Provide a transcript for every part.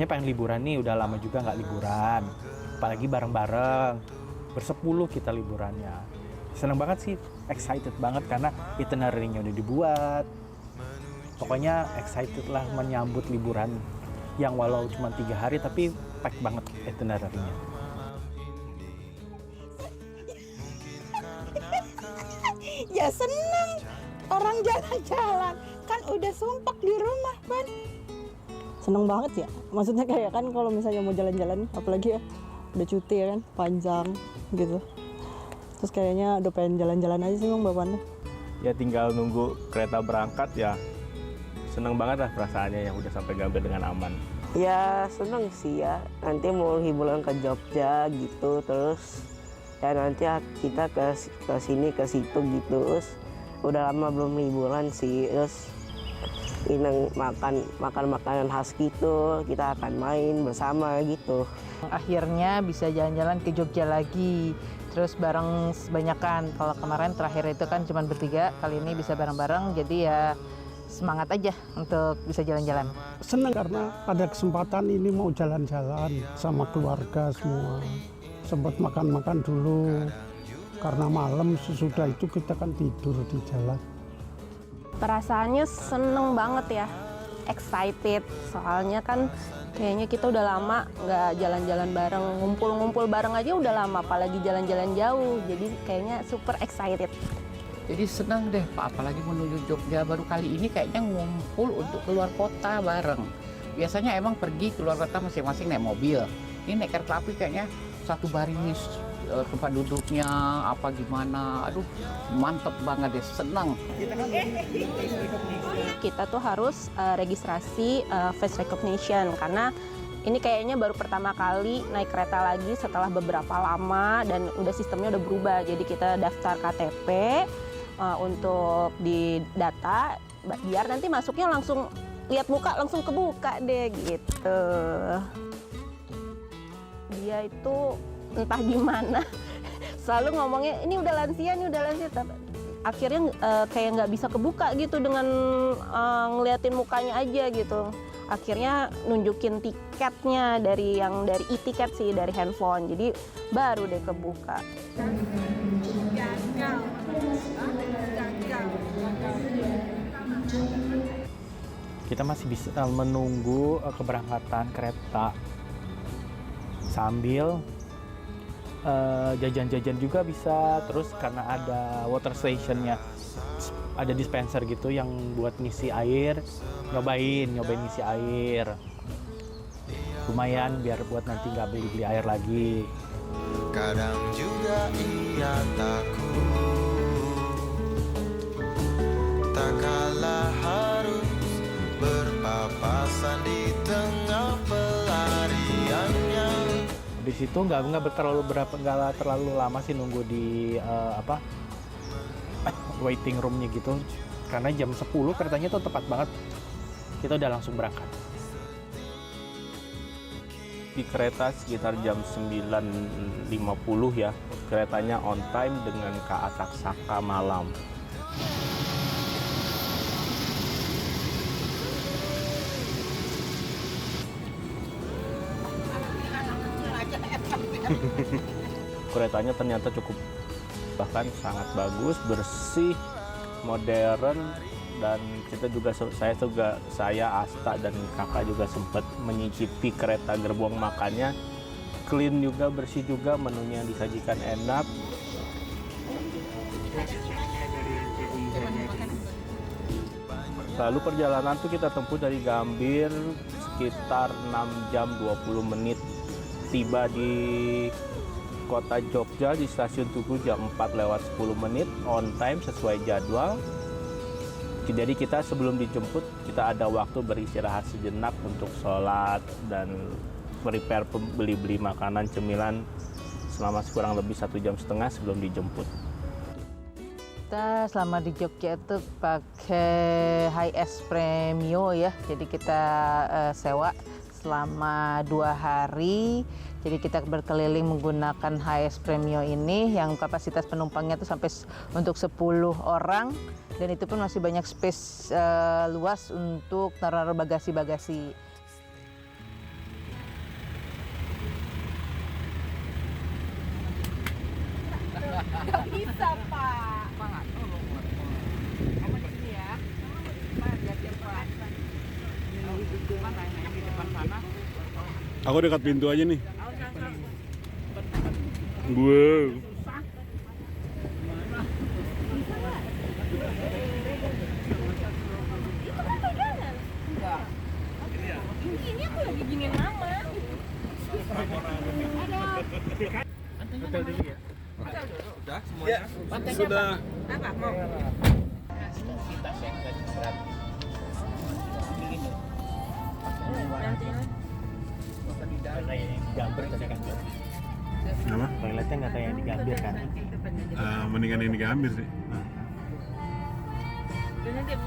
rasanya pengen liburan nih, udah lama juga nggak liburan. Apalagi bareng-bareng, bersepuluh kita liburannya. Seneng banget sih, excited banget karena itinerary-nya udah dibuat. Pokoknya excited lah menyambut liburan yang walau cuma 3 hari tapi pack banget itinerary-nya. Ya seneng, orang jalan-jalan, kan udah sumpek di rumah kan. Seneng banget ya, maksudnya kayak kan kalau misalnya mau jalan-jalan, apalagi ya udah cuti ya kan, panjang gitu. Terus kayaknya udah pengen jalan-jalan aja sih bang bawaannya. Ya tinggal nunggu kereta berangkat ya. Seneng banget lah perasaannya yang udah sampai Gambir dengan aman. Ya seneng sih ya, nanti mau liburan ke Jogja gitu, terus ya nanti kita ke sini ke situ gitu. Terus udah lama belum liburan sih, terus ini makan makanan khas gitu, kita akan main bersama gitu. Akhirnya bisa jalan-jalan ke Jogja lagi, terus bareng sebanyakan. Kalau kemarin terakhir itu kan cuma bertiga, kali ini bisa bareng-bareng, jadi ya semangat aja untuk bisa jalan-jalan. Senang karena ada kesempatan ini mau jalan-jalan sama keluarga semua. Sempat makan-makan dulu, karena malam sesudah itu kita kan tidur di jalan. Perasaannya seneng banget ya, excited. Soalnya kan kayaknya kita udah lama nggak jalan-jalan bareng, ngumpul-ngumpul bareng aja udah lama, apalagi jalan-jalan jauh. Jadi kayaknya super excited. Jadi senang deh, apalagi menuju Jogja baru kali ini kayaknya ngumpul untuk keluar kota bareng. Biasanya emang pergi keluar kota masing-masing naik mobil. Ini naik kereta api kayaknya satu baris, tempat duduknya apa gimana, aduh mantep banget deh, senang. Kita tuh harus registrasi face recognition karena ini kayaknya baru pertama kali naik kereta lagi setelah beberapa lama dan udah sistemnya udah berubah. Jadi kita daftar KTP untuk di data biar nanti masuknya langsung lihat muka langsung kebuka deh gitu. Dia itu entah gimana selalu ngomongnya ini udah lansia, akhirnya kayak nggak bisa kebuka gitu dengan ngeliatin mukanya aja gitu. Akhirnya nunjukin tiketnya dari e-tiket sih, dari handphone, jadi baru deh kebuka. Kita masih bisa menunggu keberangkatan kereta sambil jajan-jajan juga bisa. Terus karena ada water stationnya, ada dispenser gitu yang buat ngisi air, nyobain ngisi air. Lumayan biar buat nanti nggak beli air lagi. Kadang juga ia takut, tak kalah harus berpapasan di tengah pelariannya. Di situ nggak terlalu lama sih nunggu di waiting roomnya gitu, karena jam 10 keretanya tuh tepat banget, kita udah langsung berangkat. Di kereta sekitar jam 9.50 ya, keretanya on time dengan KA Taksaka malam. Keretanya ternyata cukup, bahkan sangat bagus, bersih, modern, dan kita juga saya Asta dan kakak juga sempat menyicipi kereta gerbong makannya. Clean juga, bersih juga, menunya yang disajikan enak. Lalu perjalanan tuh kita tempuh dari Gambir sekitar 6 jam 20 menit. Tiba di kota Jogja di stasiun Tugu jam 4:10 on time sesuai jadwal. Jadi kita sebelum dijemput kita ada waktu beristirahat sejenak untuk sholat dan prepare beli-beli makanan cemilan selama kurang lebih 1,5 jam sebelum dijemput. Kita selama di Jogja itu pakai HS Premio ya, jadi kita sewa selama 2 hari. Jadi kita berkeliling menggunakan HS Premio ini yang kapasitas penumpangnya itu sampai untuk 10 orang. Dan itu pun masih banyak space luas untuk taruh bagasi-bagasi. Aku dekat pintu aja nih. Wow. Ini aku lagi giniin mama. Hotel dulu ya. Sudah semuanya? Ya, sudah. Apa mau? Kayak yang di Gambir tadi kan. Apa? Toiletnya nggak kayak yang di Gambir kan. Mendingan yang di Gambir sih. Terakhir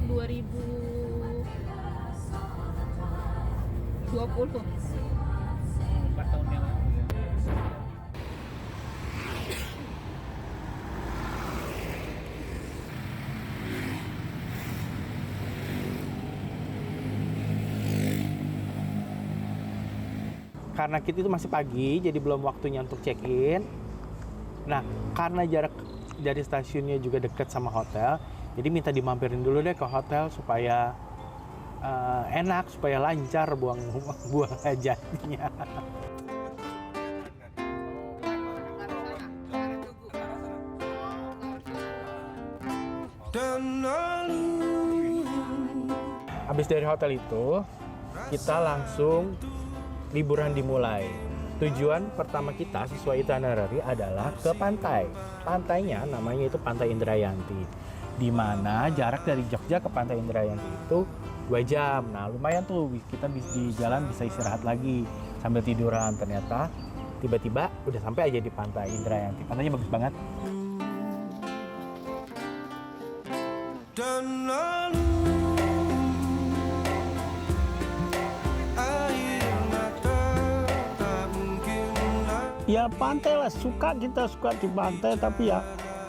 2020. 4 tahun yang lalu ya. Karena kita itu masih pagi, jadi belum waktunya untuk check-in. Nah, karena jarak dari stasiunnya juga dekat sama hotel, jadi minta dimampirin dulu deh ke hotel supaya enak, supaya lancar buang hajatnya. Habis dari hotel itu, kita langsung liburan dimulai. Tujuan pertama kita sesuai itinerary adalah ke pantai. Pantainya namanya itu Pantai Indrayanti. Di mana jarak dari Jogja ke Pantai Indrayanti itu 2 jam. Nah, lumayan tuh kita di jalan bisa istirahat lagi sambil tiduran. Ternyata tiba-tiba udah sampai aja di Pantai Indrayanti. Pantainya bagus banget. Dan lalu air mata tak mungkin lagi. Ya pantai lah, kita suka di pantai, tapi ya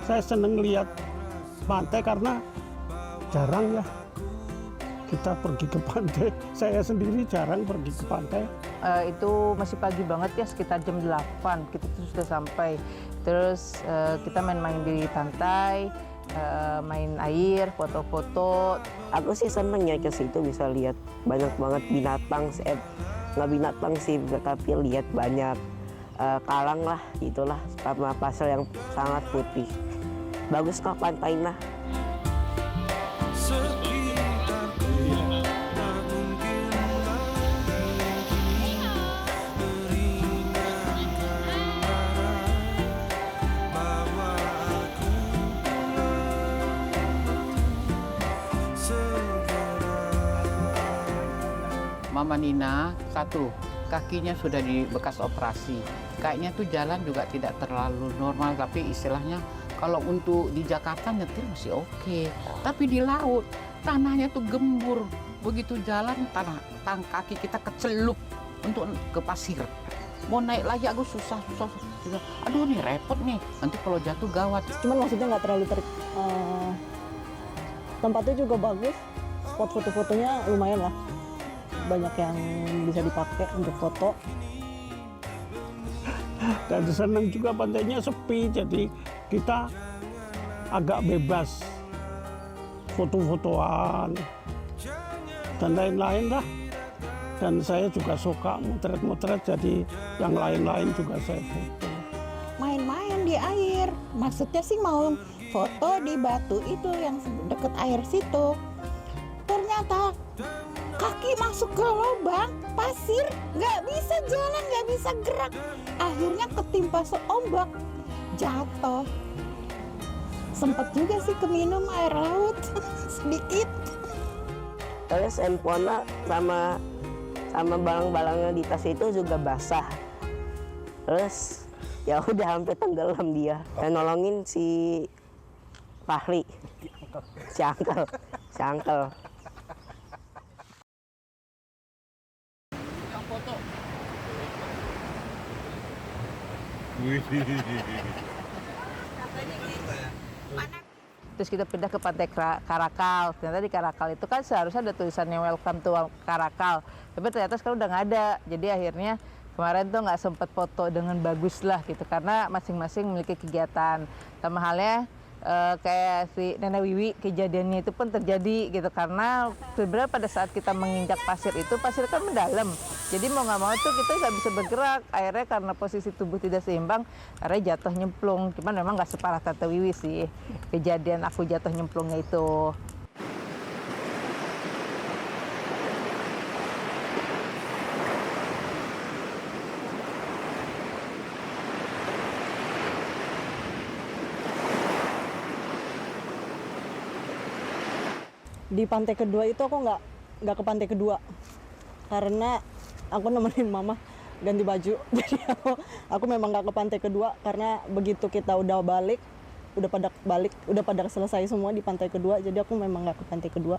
saya seneng lihat pantai karena jarang ya kita pergi ke pantai. Saya sendiri jarang pergi ke pantai. Itu masih pagi banget ya, sekitar jam 8 kita tuh sudah sampai. Terus kita main-main di pantai, main air, foto-foto. Aku sih seneng ya ke situ, bisa lihat banyak banget binatang. Nggak binatang sih, tapi lihat banyak kalang lah, itulah sama pasir yang sangat putih. Bagus kok pantainya. Sekitarku tak mungkin lagi meringankan bawa aku segera. Mama Nina, satu, kakinya sudah di bekas operasi. Kayaknya tuh jalan juga tidak terlalu normal, tapi istilahnya kalau untuk di Jakarta nyetir masih oke. Tapi di laut, tanahnya tuh gembur. Begitu jalan, tangan kaki kita kecelup untuk ke pasir. Mau naik lagi aku susah. Aduh nih repot nih, nanti kalau jatuh gawat. Cuman maksudnya nggak terlalu tempatnya juga bagus, spot foto-fotonya lumayan lah, banyak yang bisa dipakai untuk foto. Dan senang juga pantainya sepi, jadi kita agak bebas foto-fotoan dan lain-lain lah. Dan saya juga suka motret-motret, jadi yang lain-lain juga saya foto. Main-main di air, maksudnya sih mau foto di batu itu yang deket air situ. Ternyata kaki masuk ke lubang pasir, nggak bisa jalan, nggak bisa gerak. Akhirnya ketimpa seombak, jatuh. Sempet juga sih keminum air laut sedikit. Terus handphone sama barang-barangnya di tas itu juga basah. Terus ya udah hampir tenggelam dia. Dan nolongin si Fahri, si Angkel. terus kita pindah ke Pantai Karakal. Ternyata di Karakal itu kan seharusnya ada tulisannya Welcome to Karakal, tapi ternyata sekarang udah nggak ada. Jadi akhirnya kemarin tuh nggak sempat foto dengan bagus lah gitu, karena masing-masing memiliki kegiatan. Sama halnya kayak si Nenek Wiwi, kejadiannya itu pun terjadi gitu, karena sebenarnya pada saat kita menginjak pasir itu, pasir kan mendalam, jadi mau nggak mau tuh kita nggak bisa bergerak. Akhirnya karena posisi tubuh tidak seimbang, akhirnya jatuh nyemplung. Cuman memang nggak separah Tante Wiwi sih kejadian aku jatuh nyemplungnya itu. Di pantai kedua itu aku nggak ke pantai kedua karena aku nemenin mama ganti baju. Jadi aku memang nggak ke pantai kedua karena begitu kita udah pada selesai semua di pantai kedua, jadi aku memang nggak ke pantai kedua.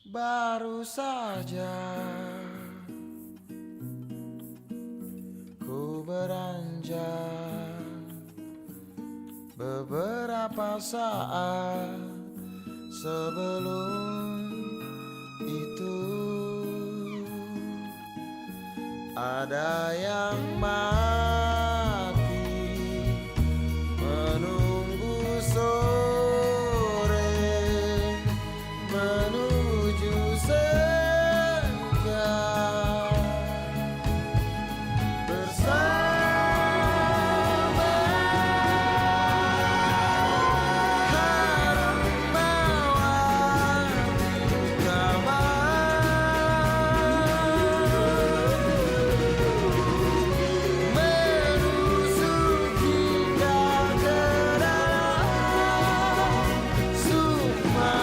Baru saja ku beranjak beberapa saat sebelum itu ada yang mati menunggu sore menuju senja bersama harum mawar menusuk hingga ke dalam sukma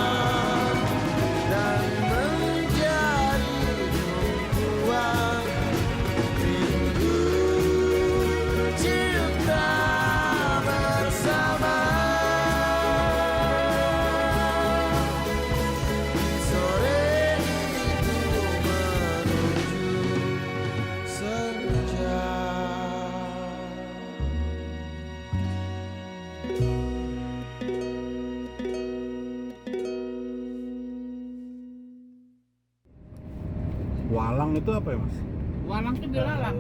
dan menjadi tumpuan rindu cinta bersama sore itu menuju senja. Walang itu apa ya mas? Walang tuh belalang.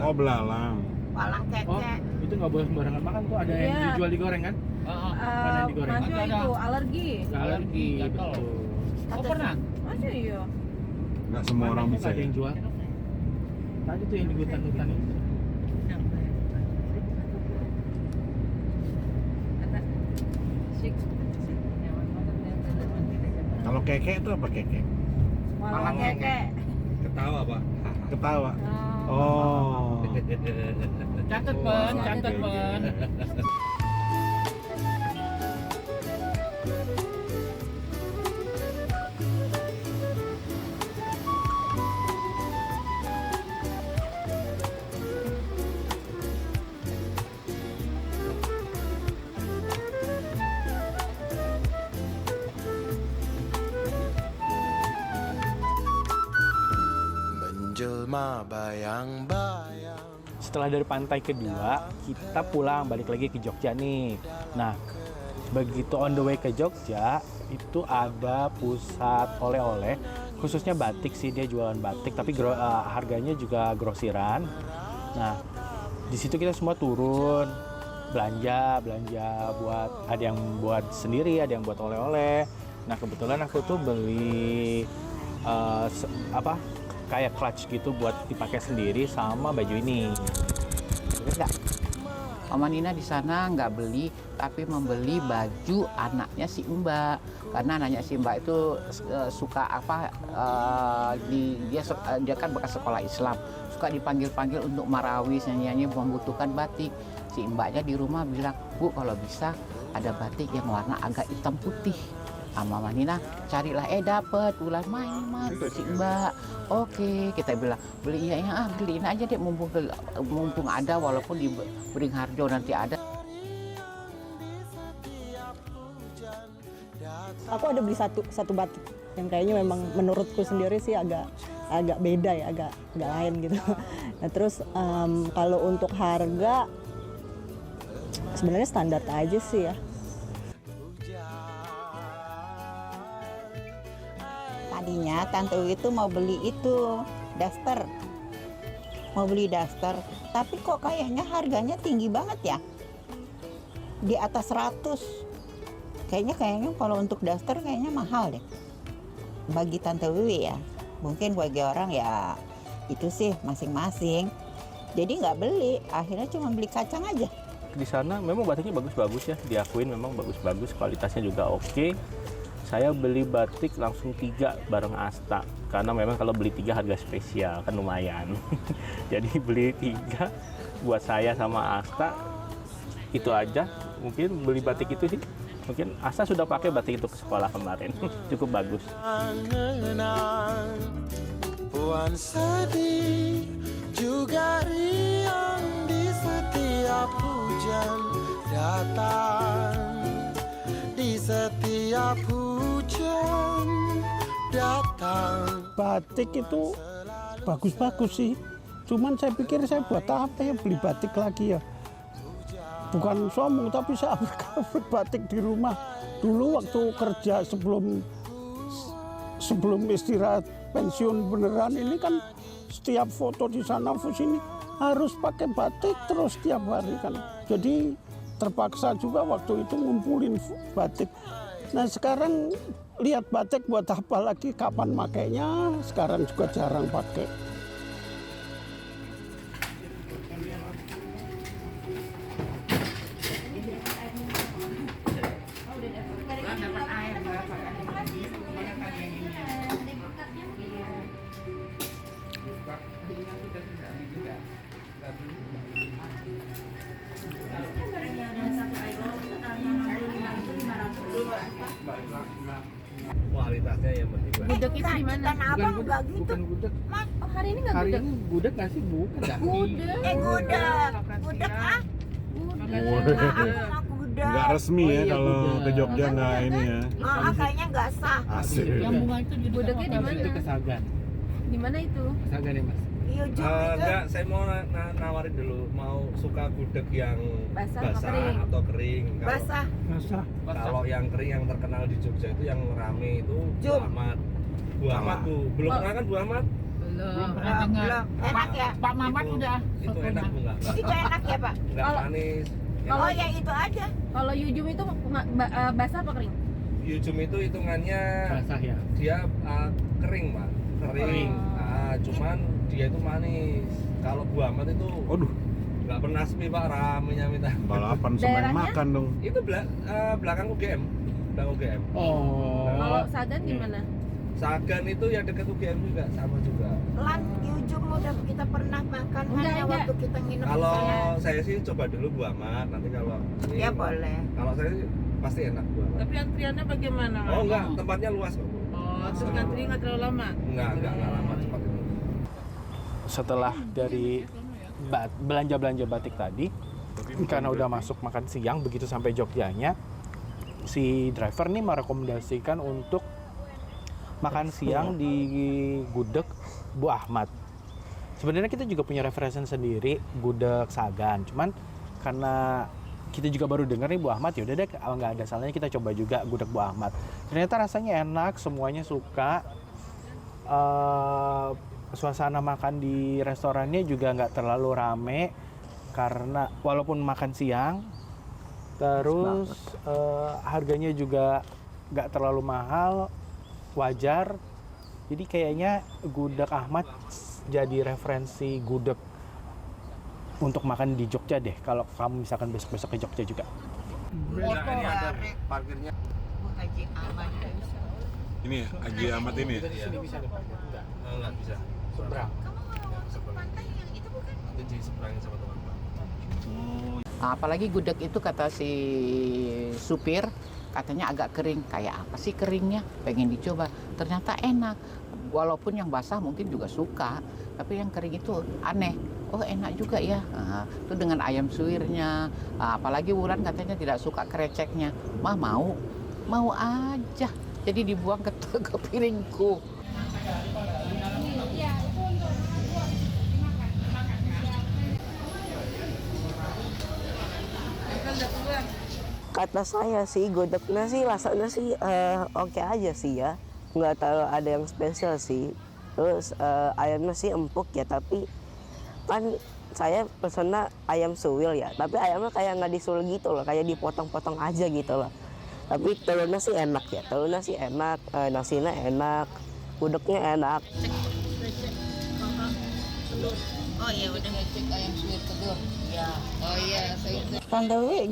Oh belalang. Walang keke. Itu nggak boleh sembarangan makan tuh, ada yang Iya. dijual digoreng kan? Ada yang digoreng. Masya itu alergi. Nggak alergi, gatal. betul. Oh pernah? Masya iya. Nggak semua orang Mana bisa nggak ada ya? yang jual. Tadi tuh yang di hutan-hutan itu. Kalau keke itu apa keke? Walang keke. Ketawa pak. Ketawa. Oh. Catet Ben, catet Ben. Menjelma bayang-bayang Setelah dari pantai kedua, kita pulang balik lagi ke Jogja nih. Nah, begitu on the way ke Jogja, itu ada pusat oleh-oleh, khususnya batik sih, dia jualan batik, tapi harganya juga grosiran. Nah, di situ kita semua turun belanja buat, ada yang buat sendiri, ada yang buat oleh-oleh. Nah, kebetulan aku tuh beli kayak clutch gitu buat dipakai sendiri sama baju ini. Enggak. Mama Nina di sana nggak beli, tapi membeli baju anaknya si Mbak. Karena anaknya si Mbak itu suka dia kan bekas sekolah Islam, suka dipanggil-panggil untuk marawis, nyanyi membutuhkan batik. Si Mbaknya di rumah bilang, Bu kalau bisa ada batik yang warna agak hitam putih. Mama Nina carilah, dapet bulan main mah untuk si Mbak. Oke, kita bilang beliin aja deh mumpung ada, walaupun di Beringharjo nanti ada. Aku ada beli satu batik yang kayaknya memang menurutku sendiri sih agak beda ya, agak lain gitu. Nah terus kalau untuk harga sebenarnya standar aja sih ya. Tadinya Tante Uwi itu mau beli daster. Mau beli daster, tapi kok kayaknya harganya tinggi banget ya. Di atas 100. Kayaknya kalau untuk daster kayaknya mahal deh. Bagi Tante Uwi ya. Mungkin bagi orang ya itu sih masing-masing. Jadi nggak beli, akhirnya cuma beli kacang aja. Di sana memang batiknya bagus-bagus ya, diakuin memang bagus-bagus, kualitasnya juga oke. Saya beli batik langsung 3 bareng Asta, karena memang kalau beli 3 harga spesial kan lumayan. Jadi beli 3 buat saya sama Asta, itu aja. Mungkin beli batik itu sih, mungkin Asta sudah pakai batik itu ke sekolah kemarin. Cukup bagus. mengenang puan sedih juga riang di setiap hujan datang, di setiap hujan datang. Batik itu bagus-bagus sih. Cuman saya pikir saya buat apa ya beli batik lagi ya. Bukan sombong, tapi saya batik di rumah. Dulu waktu kerja sebelum istirahat pensiun beneran ini kan setiap foto di sana sini harus pakai batik terus tiap hari kan. Jadi terpaksa juga waktu itu ngumpulin batik. Nah sekarang lihat batik buat apa lagi, kapan makainya, sekarang juga jarang pakai. Kualitasnya yang penting. Gudeg itu di mana? Abang nggak gitu. Bukan gudeg. Mas, oh, hari ini nggak Hari gudeg? ini gudeg nggak sih? Bukan. Gudeg. Gudeg. Gudeg ah. Aku gudeg. Nggak resmi ya kalau ke Jogja nggak ini ya. Kayaknya nggak sah. Asik. Yang bunga itu jadi Gudegnya di mana? Itu ke Sagan. Di mana itu? Sagan ya Mas. Iya Enggak, saya mau nawarin dulu, mau suka gudeg yang Basah atau kering? atau kering. Basah. Basah. Kalau yang kering yang terkenal di Jogja itu yang rame itu Bu Jum. Ahmad. Bu Ahmad tuh, belum pernah kan Bu Ahmad? belum pernah dengar. Enak ya? Pak Mamat udah. Itu enak Bu, enggak Itu enak ya Pak? enggak Kalau- manis. Oh ya itu aja. Kalau Yujum itu basah apa kering? Yujum itu hitungannya Basah ya. dia kering Pak, kering. Cuman dia itu manis. Kalau Bu Ahmad itu Waduh, nggak pernah sepi Pak, ramenya minta. balapan sama yang Daerahnya? makan dong. Itu belakang UGM, belakang UGM. Oh. Kalau Sagan di mana? Sagan itu ya dekat UGM juga, sama juga. Lan Yujum udah kita pernah makan hanya Enggak. waktu kita nginep di Kalau sana. saya sih coba dulu Bu Ahmad, nanti kalau ini, Ya boleh. kalau saya sih pasti enak Bu Ahmad. Tapi antriannya bagaimana? Oh enggak, tempatnya luas kok Bu. Oh, terus ngantri nggak terlalu lama? Enggak lama, cepat itu. Setelah dari belanja-belanja batik tadi, karena udah masuk makan siang, begitu sampai Jogjanya, si driver nih merekomendasikan untuk makan siang di gudeg Bu Ahmad. Sebenarnya kita juga punya referensi sendiri, gudeg Sagan. Cuman karena kita juga baru dengar nih Bu Ahmad, yaudah deh nggak ada salahnya kita coba juga gudeg Bu Ahmad. Ternyata rasanya enak, semuanya suka. Suasana makan di restorannya juga nggak terlalu rame karena walaupun makan siang, terus harganya juga nggak terlalu mahal, wajar. Jadi kayaknya gudeg Ahmad jadi referensi gudeg untuk makan di Jogja deh, kalau kamu misalkan besok-besok ke Jogja juga. Ini ada parkirnya. Haji Ahmad. Ini ya, Haji Ahmad ini ya. Enggak bisa. Seberang. Nanti diseberangin sama teman-teman. Apalagi gudeg itu kata si supir katanya agak kering. Kayak apa sih keringnya? Pengen dicoba. Ternyata enak. Walaupun yang basah mungkin juga suka, tapi yang kering itu aneh. Oh enak juga ya. Itu dengan ayam suwirnya. Apalagi Wulan katanya tidak suka kreceknya. Mah mau aja. Jadi dibuang ke piringku. Kata saya sih gudegnya sih rasanya sih oke aja sih ya, nggak terlalu ada yang spesial sih. Terus ayamnya sih empuk ya, tapi kan saya pesennya ayam suwil ya, tapi ayamnya kayak nggak disuul gitu loh, kayak dipotong-potong aja gitu loh. Tapi telurnya sih enak ya, telurnya sih enak, nasinya enak, gudegnya enak. Oh iya udah. Cek ayam suwir telur. Ya. Oh iya, saya Tante Wi,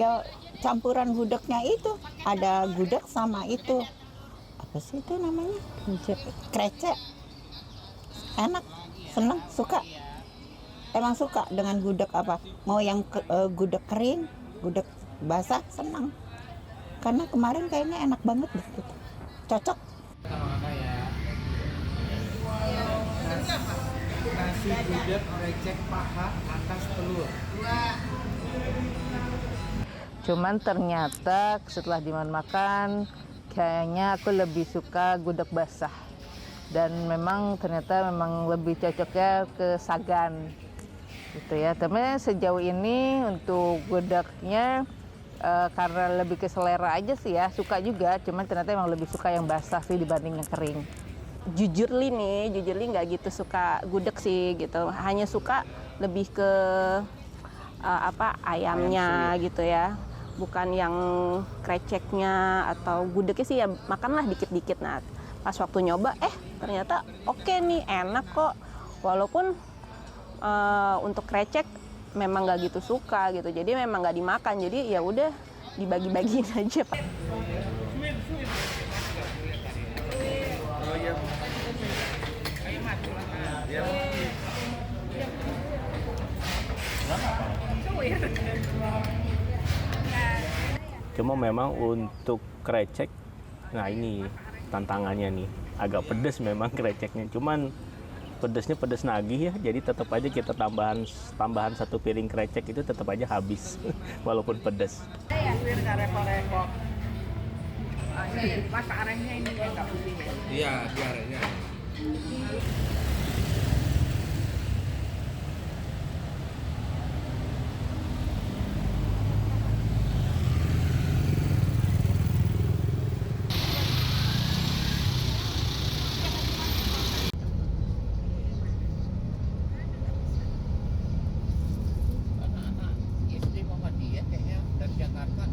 campuran gudegnya itu ada gudeg sama itu apa sih itu namanya krecek. Enak, seneng, suka. Emang suka dengan gudeg apa? Mau yang gudeg kering, gudeg basah, senang. Karena kemarin kayaknya enak banget deh gitu. Cocok. Nasi gudeg recek paha atas telur. Cuman ternyata setelah dimakan kayaknya aku lebih suka gudeg basah. Dan memang ternyata memang lebih cocoknya ke Sagan. Gitu ya. Tapi sejauh ini untuk gudegnya karena lebih ke selera aja sih ya, suka juga. Cuman ternyata emang lebih suka yang basah sih dibanding yang kering. jujurly nggak gitu suka gudeg sih gitu, hanya suka lebih ke ayamnya gitu ya, bukan yang kreceknya atau gudegnya sih ya makanlah dikit-dikit. Nah pas waktu nyoba ternyata oke nih, enak kok, walaupun untuk krecek memang nggak gitu suka gitu, jadi memang nggak dimakan, jadi ya udah dibagi-bagiin aja Pak. Cuma memang untuk krecek, nah ini tantangannya nih, agak pedes memang kreceknya. Cuman pedesnya pedes nagih ya, jadi tetap aja kita tambahan 1 piring krecek itu tetap aja habis walaupun pedes. Masak arehnya ini ya nggak putih ya? Iya, biarnya. Anak-anak SD Muhammadiyah kayaknya dari Jakarta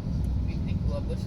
piknik 2 bus.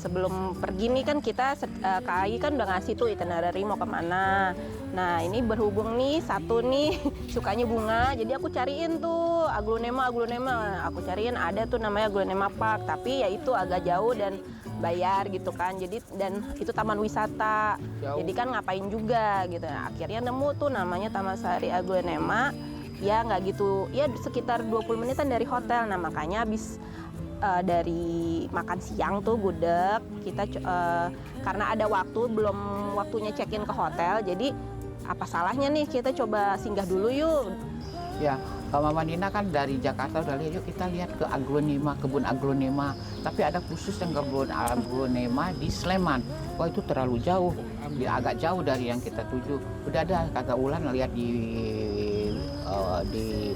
Sebelum pergi nih kan kita KAI kan udah ngasih tuh itinerary mau kemana. Nah ini berhubung nih satu nih sukanya bunga, jadi aku cariin tuh aglonema. Aku cariin ada tuh namanya Aglonema Park, tapi ya itu agak jauh dan bayar gitu kan. Jadi dan itu taman wisata, jadi kan ngapain juga gitu. Nah, akhirnya nemu tuh namanya Taman Sari Aglonema. Ya nggak gitu, ya sekitar 20 menitan dari hotel. Nah makanya habis dari makan siang tuh gudeg kita karena ada waktu, belum waktunya check-in ke hotel, jadi apa salahnya nih kita coba singgah dulu yuk. Ya, kalau Mama Nina kan dari Jakarta udah lihat, yuk kita lihat ke Aglonema, kebun Aglonema. Tapi ada khusus yang kebun Aglonema di Sleman. Wah itu terlalu jauh, agak jauh dari yang kita tuju. Udah ada kata Ulan lihat di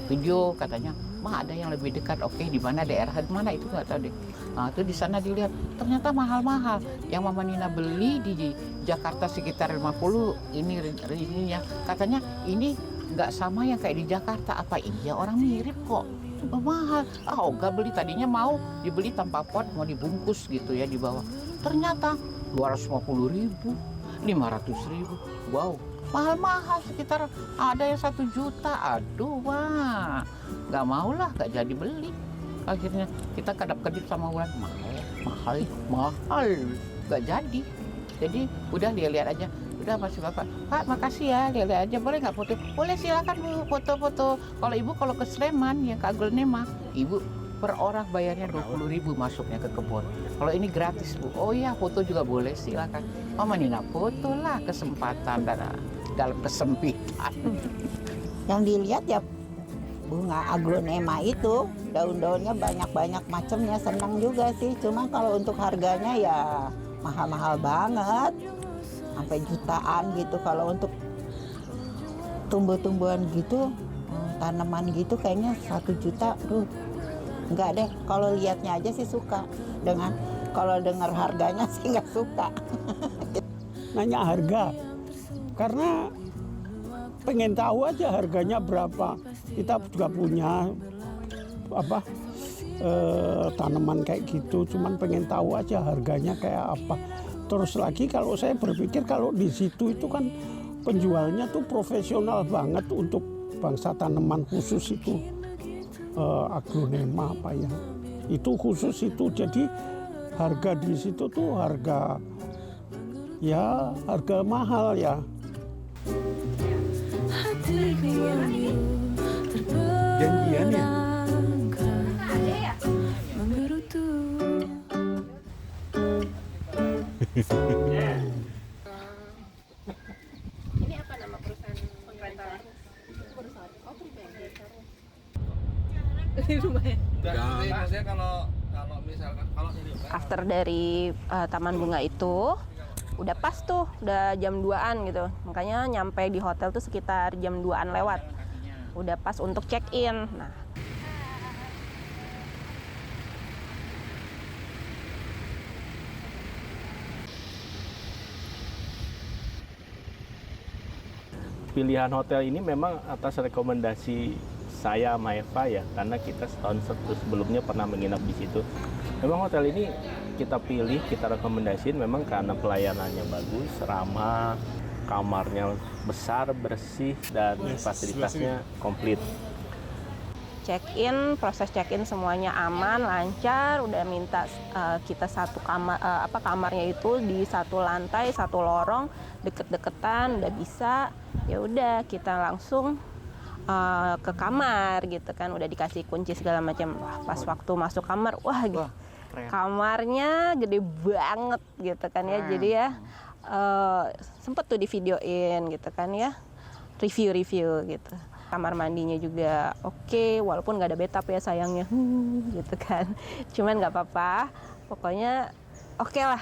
video katanya, mah ada yang lebih dekat. Oke, di mana daerah mana itu nggak tahu deh. Nah, itu di sana dilihat ternyata mahal-mahal. Yang Mama Nina beli di Jakarta sekitar 50 ininya. Katanya ini nggak sama yang kayak di Jakarta. Apa iya orang mirip kok? Mahal. Oga beli tadinya mau dibeli tanpa pot, mau dibungkus gitu ya di bawah. Ternyata 250.000, 500.000. Wow. Mahal-mahal, sekitar ada yang 1 juta. Aduh, wah, nggak mau lah, nggak jadi beli. Akhirnya kita kedap-kedip sama Wulan, mahal, nggak jadi. Jadi udah lihat aja. Udah masih Bapak, Pak makasih ya, lihat aja, boleh nggak foto? Boleh, silakan Bu, foto-foto. Kalau Ibu kalau ke Sleman ya ke Aglonema, Ibu per orang bayarnya 20.000 masuknya ke kebun. Kalau ini gratis Bu. Oh iya, foto juga boleh, silakan. Mama Nina foto lah, kesempatan dalam kesempitan. Yang dilihat ya bunga aglonema itu, daun-daunnya banyak-banyak macamnya, senang juga sih. Cuma kalau untuk harganya ya mahal-mahal banget, sampai jutaan gitu. Kalau untuk tumbuh-tumbuhan gitu, tanaman gitu kayaknya 1 juta, nggak deh. Kalau lihatnya aja sih suka, kalau dengar harganya sih nggak suka. Nanya harga, karena pengen tahu aja harganya berapa. Kita juga punya tanaman kayak gitu, cuman pengen tahu aja harganya kayak apa. Terus lagi kalau saya berpikir kalau di situ itu kan penjualnya tuh profesional banget untuk bangsa tanaman khusus itu, aglonema apa ya, itu khusus itu. Jadi harga di situ tuh harga ya harga mahal ya. Janjian ya? Ini apa nama perusahaan rental? After dari taman bunga itu udah pas tuh, udah jam 2-an gitu. Makanya nyampe di hotel tuh sekitar jam 2-an lewat. Udah pas untuk check-in. Nah, Pilihan hotel ini memang atas rekomendasi saya sama Eva ya, karena kita setahun sebelumnya pernah menginap di situ. Memang hotel ini kita pilih, kita rekomendasiin memang karena pelayanannya bagus, ramah, kamarnya besar, bersih, dan fasilitasnya komplit. check-in, proses check-in semuanya aman, lancar. Udah minta kita satu kamar, kamarnya itu di satu lantai, satu lorong, deket-deketan, udah bisa. Ya udah kita langsung ke kamar gitu kan, udah dikasih kunci segala macam. Wah, pas waktu masuk kamar, wah gitu. Kamarnya gede banget gitu kan ya. Jadi ya sempet tuh di videoin gitu kan ya, review gitu. Kamar mandinya juga oke, walaupun nggak ada bathtub ya sayangnya, gitu kan. Cuman nggak apa-apa, pokoknya oke lah.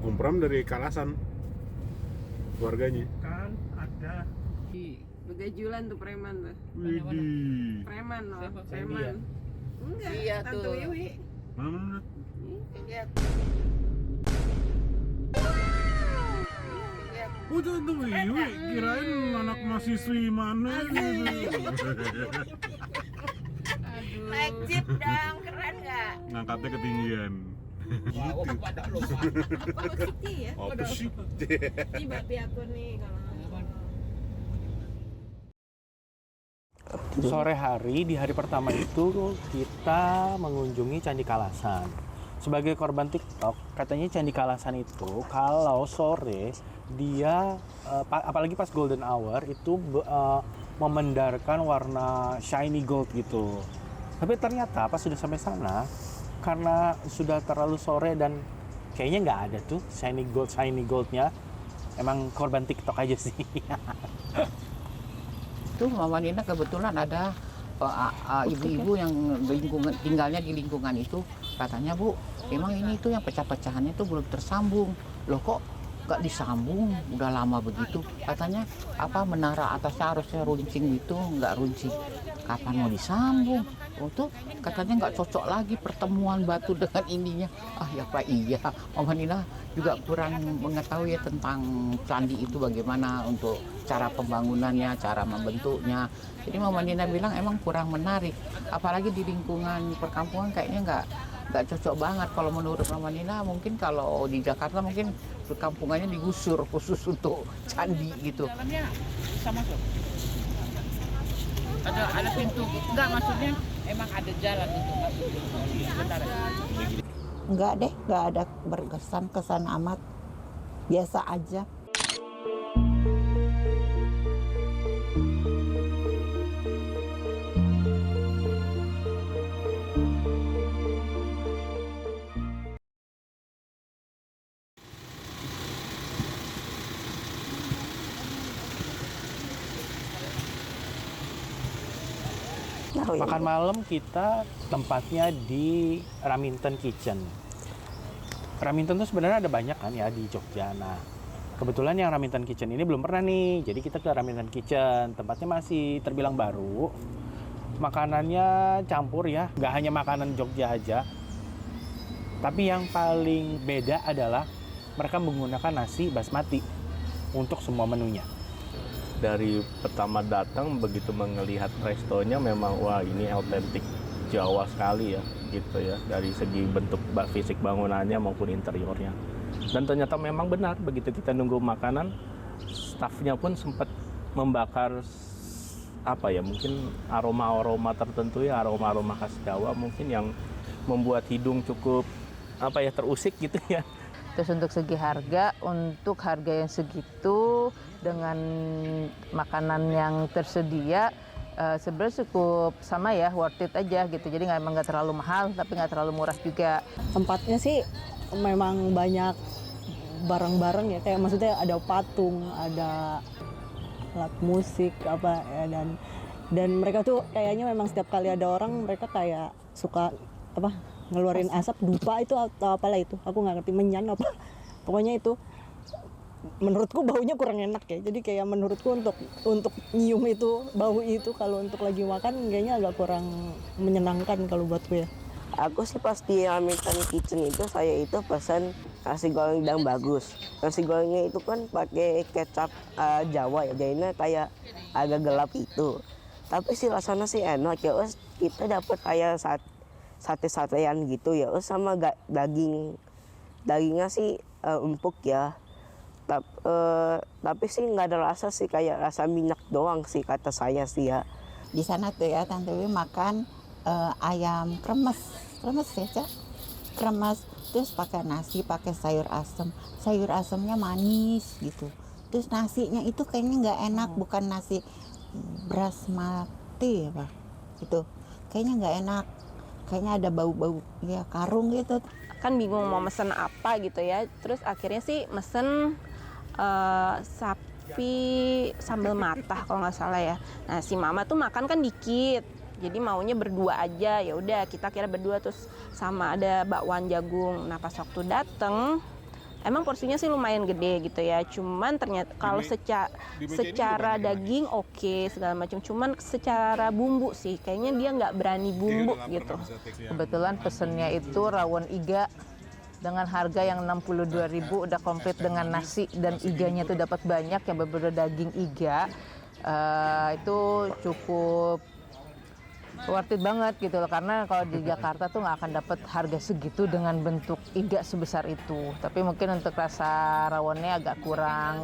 Om Pram dari Kalasan, keluarganya. Kan ada Begajulan tuh preman tuh. Widih. Preman loh, Sandy ya? Enggak, iya Tante tuh. Wiwi. Mana? Lihat. Oh, Tante Wiwi, kirain anak mahasiswi mana gitu. Naik jeep dong, keren nggak? Ngangkatnya ketinggian. Gitu. Apa sih? Ini babi aku nih kalau Sore hari, di hari pertama itu kita mengunjungi Candi Kalasan. Sebagai korban TikTok, katanya Candi Kalasan itu kalau sore dia, apalagi pas golden hour, itu memendarkan warna shiny gold gitu. Tapi ternyata pas sudah sampai sana, karena sudah terlalu sore dan kayaknya nggak ada tuh shiny goldnya, emang korban TikTok aja sih. Tuh Mama Nina kebetulan ada ibu-ibu yang tinggalnya di lingkungan itu, katanya Bu, emang ini tuh yang pecah-pecahannya tuh belum tersambung. Loh kok nggak disambung, udah lama begitu. Katanya apa menara atasnya harusnya runcing gitu, nggak runcing. Kapan mau disambung? Oh tuh katanya nggak cocok lagi pertemuan batu dengan ininya. Ah ya Pak, iya. Mama Nina juga kurang mengetahui ya tentang candi itu bagaimana untuk cara pembangunannya, cara membentuknya. Jadi Mama Nina bilang emang kurang menarik. Apalagi di lingkungan perkampungan kayaknya nggak cocok banget. Kalau menurut Mama Nina mungkin kalau di Jakarta mungkin perkampungannya digusur khusus untuk candi gitu. dalamnya bisa masuk. Ada pintu, enggak maksudnya emang ada jalan untuk masuk. Bentar. Enggak deh, enggak ada berkesan-kesan amat. Biasa aja. Makan malam kita tempatnya di Raminten Kitchen. Raminten tuh sebenarnya ada banyak kan ya di Jogja. Nah, kebetulan yang Raminten Kitchen ini belum pernah nih. Jadi kita ke Raminten Kitchen. Tempatnya masih terbilang baru. Makanannya campur ya, nggak hanya makanan Jogja aja. Tapi yang paling beda adalah mereka menggunakan nasi basmati untuk semua menunya. Dari pertama datang begitu melihat restonya memang wah ini autentik Jawa sekali ya gitu ya, dari segi bentuk fisik bangunannya maupun interiornya. Dan ternyata memang benar begitu kita nunggu makanan, stafnya pun sempat membakar apa ya, mungkin aroma-aroma tertentu ya, aroma-aroma khas Jawa mungkin yang membuat hidung cukup apa ya, terusik gitu ya. Terus untuk segi harga, untuk harga yang segitu dengan makanan yang tersedia sebenarnya cukup sama ya, worth it aja gitu. Jadi emang nggak terlalu mahal, tapi nggak terlalu murah juga. Tempatnya sih memang banyak barang-barang ya, kayak maksudnya ada patung, ada alat musik apa ya, dan mereka tuh kayaknya memang setiap kali ada orang mereka kayak suka apa ngeluarin asap dupa itu atau apalah itu, aku nggak ngerti, menyan apa, pokoknya itu menurutku baunya kurang enak ya. Jadi kayak menurutku untuk nyium itu bau itu kalau untuk lagi makan kayaknya agak kurang menyenangkan kalau buatku ya. Aku sih pas di American Kitchen itu saya itu pesan nasi goreng yang bagus. Nasi gorengnya itu kan pakai kecap Jawa ya, jadinya kayak agak gelap itu. Tapi sih rasanya sih enak ya, kita dapat kayak sate-satean gitu ya, sama dagingnya sih empuk ya. Tapi sih nggak ada rasa sih, kayak rasa minyak doang sih kata saya sih ya. Di sana tuh ya Tante Wi makan ayam kremes ya Cak, kremes, terus pakai nasi, pakai sayur asemnya manis gitu. Terus nasinya itu kayaknya nggak enak, bukan nasi basmati ya Pak, itu kayaknya nggak enak, kayaknya ada bau-bau ya karung gitu. Kan bingung mau mesen apa gitu ya, terus akhirnya sih mesen sapi sambal matah kalau nggak salah ya. Nah si mama tuh makan kan dikit, jadi maunya berdua aja. Ya udah kita kira berdua, terus sama ada bakwan jagung. Nah pas waktu dateng emang porsinya sih lumayan gede gitu ya, cuman ternyata kalau secara daging oke segala macam, cuman secara bumbu sih kayaknya dia nggak berani bumbu gitu. Kebetulan pesennya itu rawon iga dengan harga yang 62.000 udah komplit dengan nasi dan iganya tuh dapat banyak yang berbeda daging iga. Itu cukup worth it banget gitu loh, karena kalau di Jakarta tuh nggak akan dapat harga segitu dengan bentuk iga sebesar itu. Tapi mungkin untuk rasa rawonnya agak kurang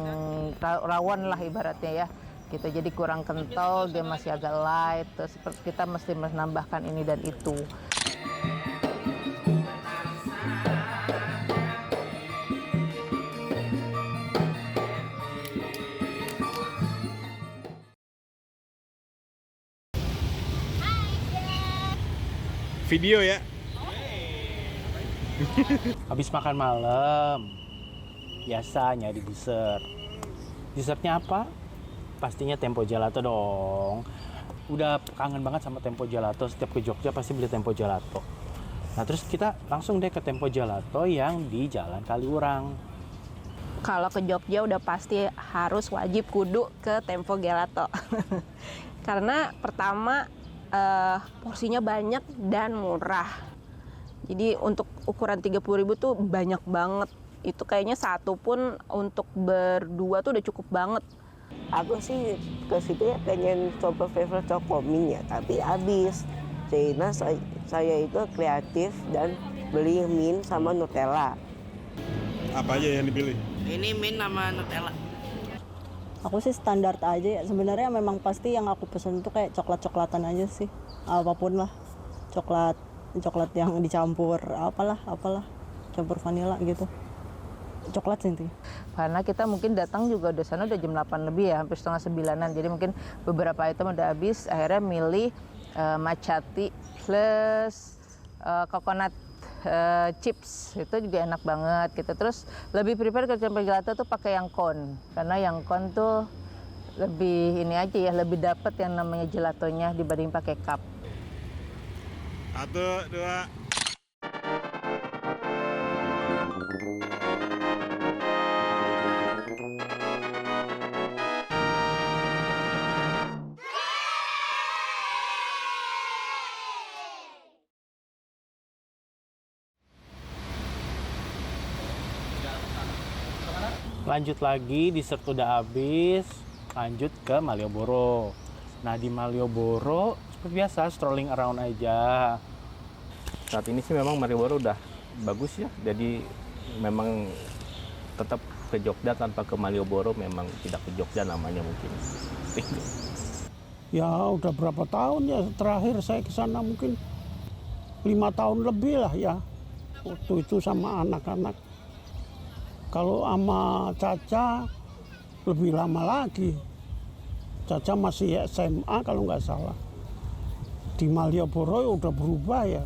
rawon lah ibaratnya ya gitu, jadi kurang kental, dia masih agak light, terus kita mesti menambahkan ini dan itu. Video ya. Habis makan malam, biasa nyari dessert. Dessertnya apa? Pastinya Tempo Gelato dong. Udah kangen banget sama Tempo Gelato, setiap ke Jogja pasti beli Tempo Gelato. Nah terus kita langsung deh ke Tempo Gelato yang di Jalan Kaliurang. Kalau ke Jogja udah pasti harus wajib kudu ke Tempo Gelato. Karena pertama porsinya banyak dan murah. Jadi untuk ukuran 30.000 tuh banyak banget. Itu kayaknya satu pun untuk berdua tuh udah cukup banget. Aku sih ke situ ya pengen coba favorite Chocomin ya, tapi habis. Jadi saya itu kreatif dan beli mint sama Nutella. Apa aja yang dipilih? Ini mint sama Nutella. Aku sih standar aja ya. Sebenarnya memang pasti yang aku pesen tuh kayak coklat-coklatan aja sih. Apapun lah. Coklat yang dicampur apalah. Campur vanila gitu. Coklat sih intinya. Karena kita mungkin datang juga udah sana udah jam 8 lebih ya, hampir setengah 9-an. Jadi mungkin beberapa item udah habis, akhirnya milih macati plus coconut chips, itu juga enak banget gitu. Terus lebih prepare ke Tempo Gelato tuh pakai yang kon, karena yang kon tuh lebih ini aja ya, lebih dapet yang namanya gelatonya dibanding pakai cup. 1, 2. Lanjut lagi, dessert udah habis, lanjut ke Malioboro. Nah di Malioboro seperti biasa strolling around aja. Saat ini sih memang Malioboro udah bagus ya, jadi memang tetap ke Jogja tanpa ke Malioboro memang tidak ke Jogja namanya mungkin. Ya udah berapa tahun ya, terakhir saya ke sana mungkin 5 tahun lebih lah ya. Waktu itu sama anak-anak. Kalau sama Caca lebih lama lagi. Caca masih SMA kalau nggak salah. Di Malioboro udah berubah ya.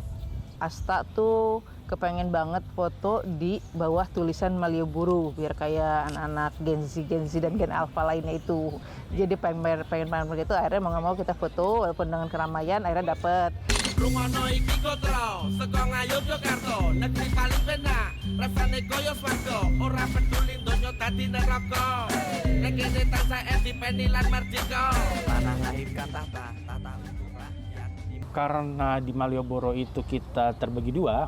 Asta tuh kepengen banget foto di bawah tulisan Malioboro biar kayak anak-anak Gen Z dan Gen Alpha lainnya itu. Jadi pengen begitu, akhirnya mau nggak mau kita foto walaupun dengan keramaian akhirnya dapet. Rungono iki Kotro, saka Ngayogyakarta, negeri paling penak, rasane koyo swarga, ora peduli donya dadi neraka. Nek kene tansah dipeni lan merdeka. Tanah lahirkan tahta untuk rakyat. Karena di Malioboro itu kita terbagi dua,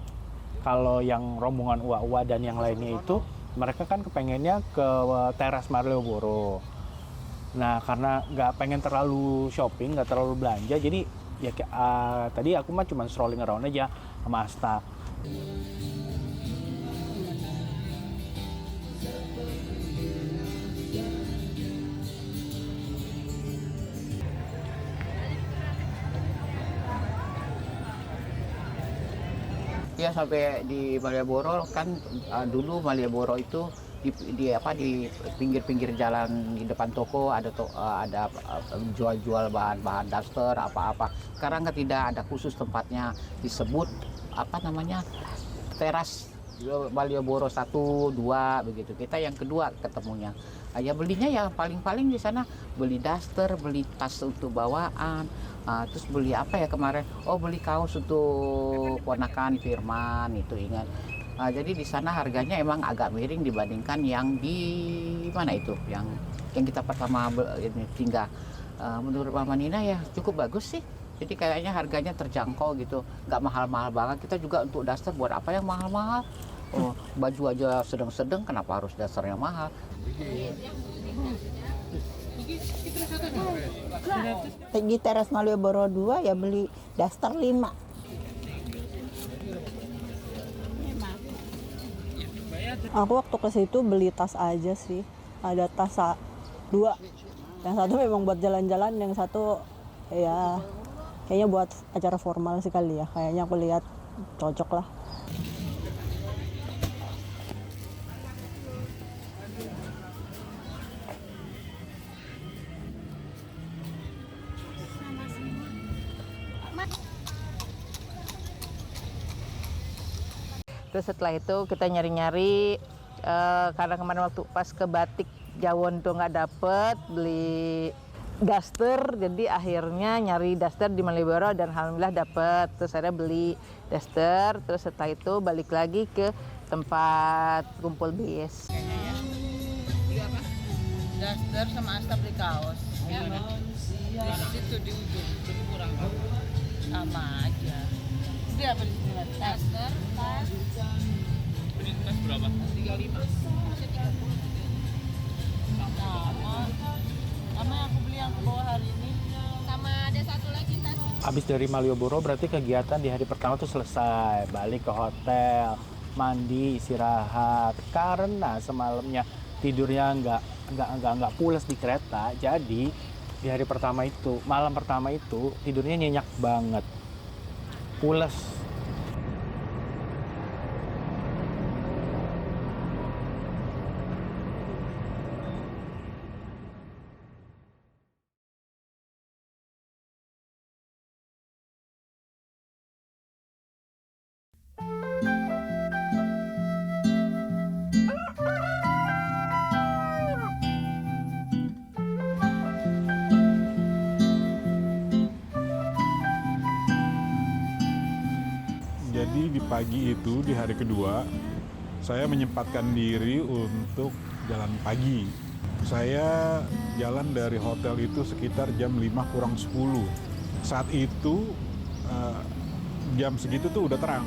kalau yang rombongan Uwa-Uwa dan yang lainnya itu, mereka kan kepengennya ke teras Malioboro. Nah, karena nggak pengen terlalu shopping, nggak terlalu belanja, jadi ya tadi aku mah cuma strolling around aja sama Asta. Ya sampai di Malioboro kan dulu Malioboro itu di pinggir-pinggir jalan di depan toko ada jual-jual bahan-bahan daster apa-apa. Sekarang kan tidak ada khusus tempatnya, disebut apa namanya teras Malioboro 1, 2 begitu. Kita yang kedua ketemunya. Ya belinya ya paling-paling di sana beli daster, beli tas untuk bawaan. Terus beli apa ya kemarin? Oh beli kaos untuk ponakan Firman itu ingat. Jadi di sana harganya emang agak miring dibandingkan yang di mana itu, yang kita pertama tinggal. Menurut Mama Nina ya cukup bagus sih. Jadi kayaknya harganya terjangkau gitu, nggak mahal-mahal banget. Kita juga untuk daster buat apa yang mahal-mahal? Oh, baju aja sedang-sedang, kenapa harus dasarnya mahal? Di teras Malioboro 2 ya beli daster 5. Aku waktu ke situ beli tas aja sih. Ada tas 2. Yang satu memang buat jalan-jalan, yang satu ya kayaknya buat acara formal sih kali ya. Kayaknya aku lihat cocok lah. Terus setelah itu kita nyari-nyari, karena kemarin waktu pas ke Batik Jawon tuh nggak dapet, beli daster, jadi akhirnya nyari daster di Malioboro dan alhamdulillah dapet. Terus akhirnya beli daster, terus setelah itu balik lagi ke tempat kumpul bis. Daster sama Asta beli kaos. Di situ di ujung, kurang sama aja. Dia apa di sini? Daster, tas. Beli tas berapa? 35. Sama yang aku beli yang ke bawah hari ini. Sama ada satu lagi tas. Habis dari Malioboro berarti kegiatan di hari pertama tuh selesai, balik ke hotel, mandi, istirahat. Karena semalamnya tidurnya nggak pules di kereta, jadi di hari pertama itu, malam pertama itu tidurnya nyenyak banget, pules. Jadi di pagi itu, di hari kedua, saya menyempatkan diri untuk jalan pagi. Saya jalan dari hotel itu sekitar jam 5 kurang 10. Saat itu jam segitu tuh udah terang.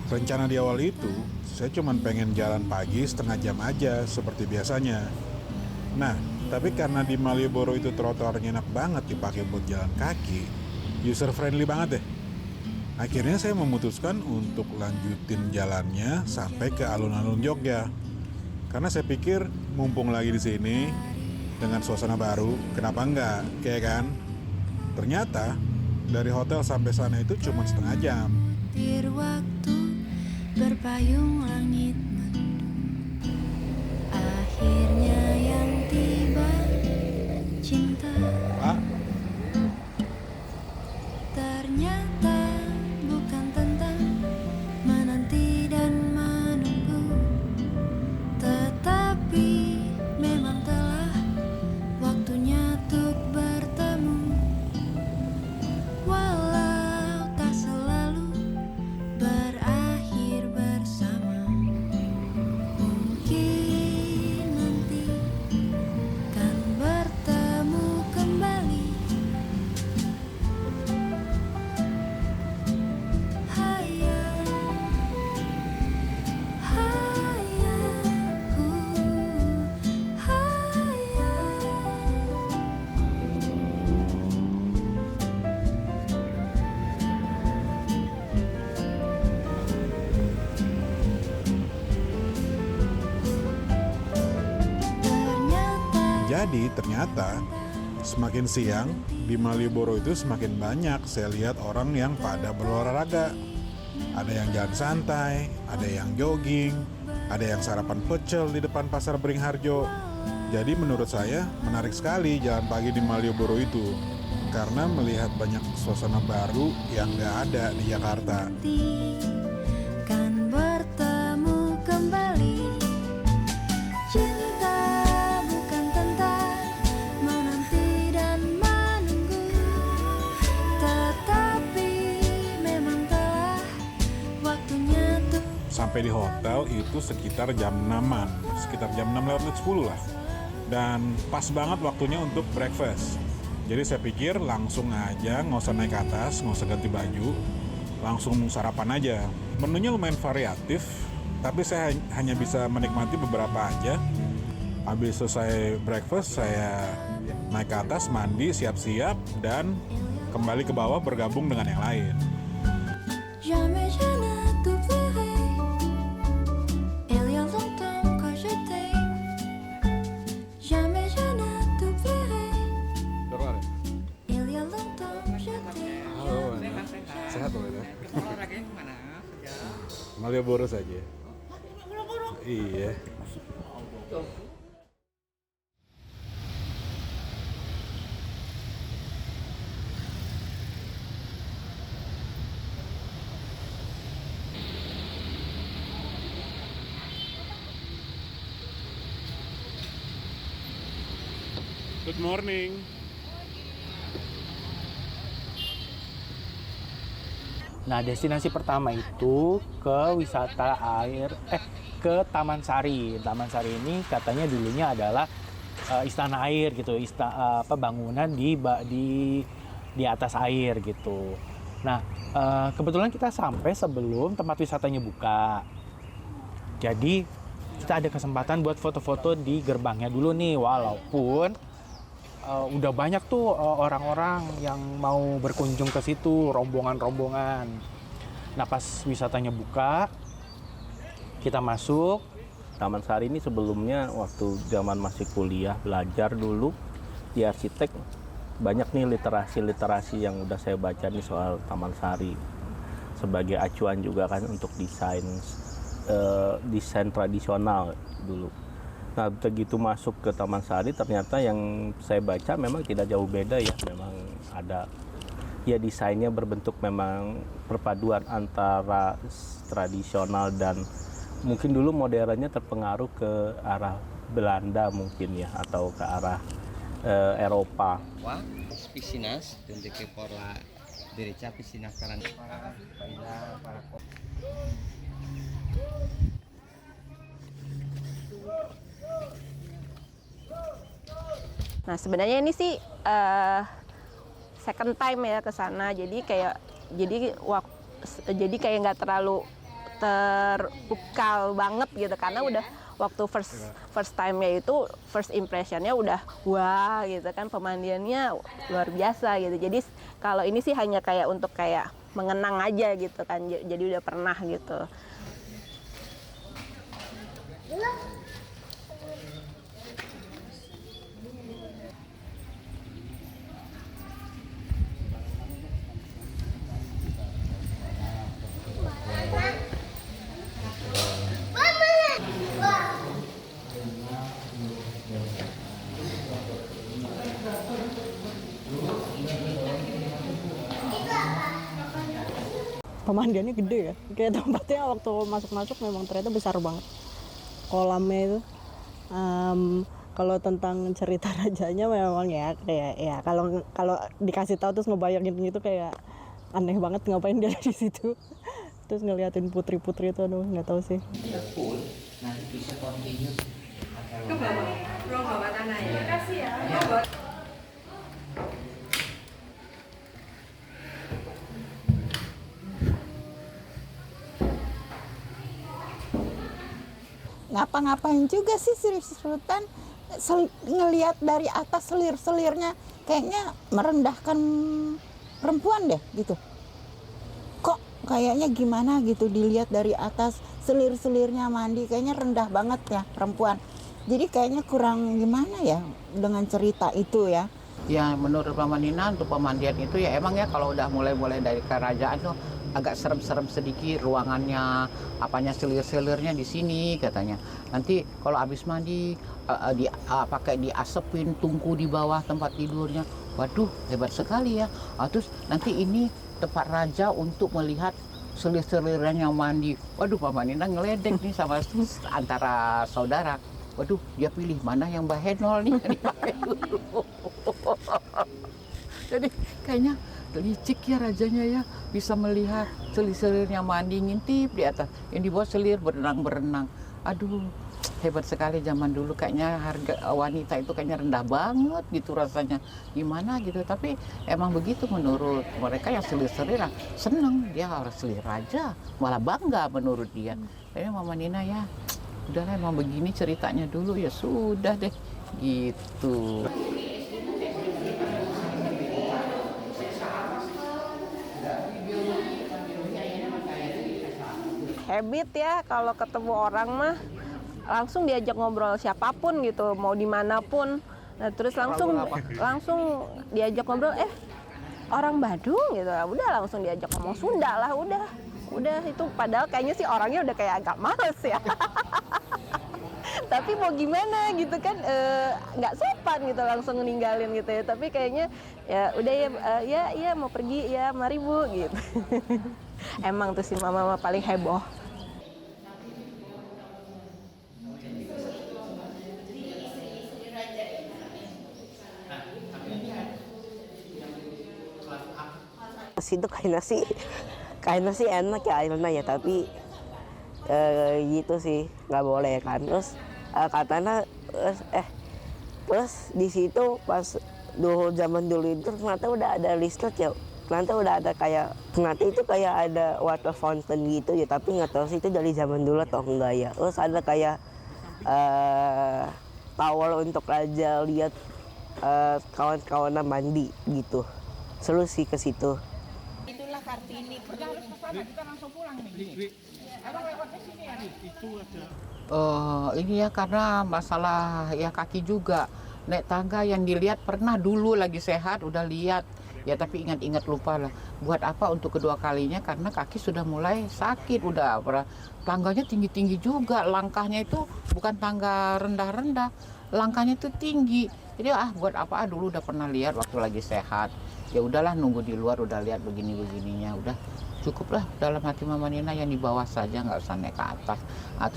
Rencana di awal itu, saya cuma pengen jalan pagi setengah jam aja seperti biasanya. Nah, tapi karena di Malioboro itu trotoarnya enak banget dipakai buat jalan kaki, user friendly banget deh. Akhirnya saya memutuskan untuk lanjutin jalannya sampai ke alun-alun Jogja. Karena saya pikir mumpung lagi di sini dengan suasana baru, kenapa enggak, kayak kan? Ternyata dari hotel sampai sana itu cuma setengah jam. Waktu berpayung langit mendung, akhirnya yang tiba cinta. Pak, Ternyata bukan tentang menanti dan menunggu, tetapi memang telah waktunya untuk bertemu. Walau tak selalu berakhir bersama, mungkin nanti kan bertemu kembali. Hayal, hayalku, hayal. jadi ternyata semakin siang di Malioboro itu semakin banyak saya lihat orang yang pada berolahraga. Ada yang jalan santai, ada yang jogging, ada yang sarapan pecel di depan pasar Beringharjo. Jadi menurut saya menarik sekali jalan pagi di Malioboro itu karena melihat banyak suasana baru yang nggak ada di Jakarta. Kan bertemu kembali. Cinta bukan tentang menanti dan menunggu, tetapi memang telah waktunya tuh. Sampai di hotel itu sekitar jam 6-an, sekitar jam 6 lewat 10 lah. Dan pas banget waktunya untuk breakfast. Jadi saya pikir langsung aja, nggak usah naik ke atas, nggak usah ganti baju, langsung sarapan aja. Menunya lumayan variatif, tapi saya hanya bisa menikmati beberapa aja. Habis selesai breakfast, saya naik ke atas, mandi, siap-siap, dan kembali ke bawah bergabung dengan yang lain. Jamais je ne t'oublierai. Il y a longtemps que je t'aime. Jamais je ne t'oublierai. Il y a longtemps que je t'aime. Halo, sehat loh ya? Olahraganya gimana? Malioboro saja. Iya. Good morning. Nah, destinasi pertama itu ke wisata ke Taman Sari. Taman Sari ini katanya dulunya adalah istana air gitu, bangunan di atas air gitu. Nah, kebetulan kita sampai sebelum tempat wisatanya buka. Jadi kita ada kesempatan buat foto-foto di gerbangnya dulu nih, walaupun udah banyak tuh orang-orang yang mau berkunjung ke situ, rombongan-rombongan. Nah, pas wisatanya buka, kita masuk. Taman Sari ini sebelumnya waktu zaman masih kuliah belajar dulu di arsitek, banyak nih literasi yang udah saya baca nih soal Taman Sari sebagai acuan juga kan untuk desain tradisional dulu. Nah, begitu masuk ke Taman Sari ternyata yang saya baca memang tidak jauh beda ya, memang ada ya desainnya berbentuk memang perpaduan antara tradisional dan mungkin dulu modernnya terpengaruh ke arah Belanda mungkin ya, atau ke arah Eropa. Wah, piscinas donde que por la derecha piscinas para Nah, sebenarnya ini sih second time ya ke sana. Jadi kayak nggak terlalu terpukal banget gitu, karena udah waktu first time-nya itu first impression-nya udah wah gitu kan, pemandiannya luar biasa gitu. Jadi kalau ini sih hanya kayak untuk kayak mengenang aja gitu kan. Jadi udah pernah gitu. pemandiannya gede ya. Kayak tempatnya waktu masuk-masuk memang ternyata besar banget. Kolamnya itu. Kalau tentang cerita rajanya memang ya kayak ya kalau dikasih tahu terus ngebayangin gitu kayak aneh banget ngapain dia di situ. Terus ngeliatin putri-putri itu aduh nggak tahu sih. Nanti bisa continue. Ke bawah, ruang bawah tanah ya. Terima kasih ya. Ngapa-ngapain juga sih si Sultan ngelihat dari atas selir-selirnya kayaknya merendahkan perempuan deh gitu. Kok kayaknya gimana gitu dilihat dari atas selir-selirnya mandi kayaknya rendah banget ya perempuan. Jadi kayaknya kurang gimana ya dengan cerita itu ya. Ya menurut Mama Nina untuk pemandian itu ya emang ya kalau udah mulai dari kerajaan tuh agak serem-serem sedikit ruangannya, apanya selir-selirnya di sini katanya. Nanti kalau habis mandi pakai diasepin tungku di bawah tempat tidurnya. Waduh hebat sekali ya. Terus nanti ini tempat raja untuk melihat selir-selirnya mandi. Waduh Mama Nina ngeledek nih sama antara saudara. Waduh, dia pilih mana yang bahenol nih yang dipakai dulu. Jadi kayaknya licik ya rajanya ya, bisa melihat selir-selirnya mandi ngintip di atas, yang di bawah selir berenang-berenang. Aduh, hebat sekali zaman dulu, kayaknya harga wanita itu kayaknya rendah banget gitu rasanya. Gimana gitu, tapi emang begitu menurut mereka yang selir-seliran. Seneng, dia harus selir raja, malah bangga menurut dia. Kayaknya Mama Nina ya, udahlah emang begini ceritanya dulu ya sudah deh gitu. Habit ya kalau ketemu orang mah langsung diajak ngobrol siapapun gitu, mau dimanapun. Nah, terus langsung diajak ngobrol, orang Badung gitu, udah langsung diajak ngomong Sunda lah, udah itu padahal kayaknya sih orangnya udah kayak agak males ya. Tapi mau gimana gitu kan, nggak sopan gitu langsung ninggalin gitu ya. Tapi kayaknya ya udah ya mau pergi ya mari Bu gitu. Emang tuh si mama paling heboh. Itu kayaknya sih enak ya airnya ya, tapi gitu sih nggak boleh kan. Terus katanya terus di situ pas zaman dulu itu ternyata udah ada listrik ya, ternyata udah ada kayak ternyata itu kayak ada water fountain gitu ya, tapi nggak tahu sih itu dari zaman dulu atau enggak ya. Terus ada kayak tower untuk raja lihat kawan-kawannya mandi gitu, seru sih ke situ. Itulah Kartini. Kita harus ke sana, kita langsung pulang nih. Abang lewat ke sini ya? Itu ada. Ini ya karena masalah ya kaki juga. Naik tangga yang dilihat pernah dulu lagi sehat udah lihat. Ya tapi ingat-ingat lupa lah. Buat apa untuk kedua kalinya karena kaki sudah mulai sakit udah. Tangganya tinggi-tinggi juga. Langkahnya itu bukan tangga rendah-rendah. Langkahnya itu tinggi. Jadi buat apa dulu udah pernah lihat waktu lagi sehat. Ya udahlah nunggu di luar udah lihat begini-begininya udah cukuplah dalam hati Mama Nina yang di bawah saja nggak usah naik ke atas.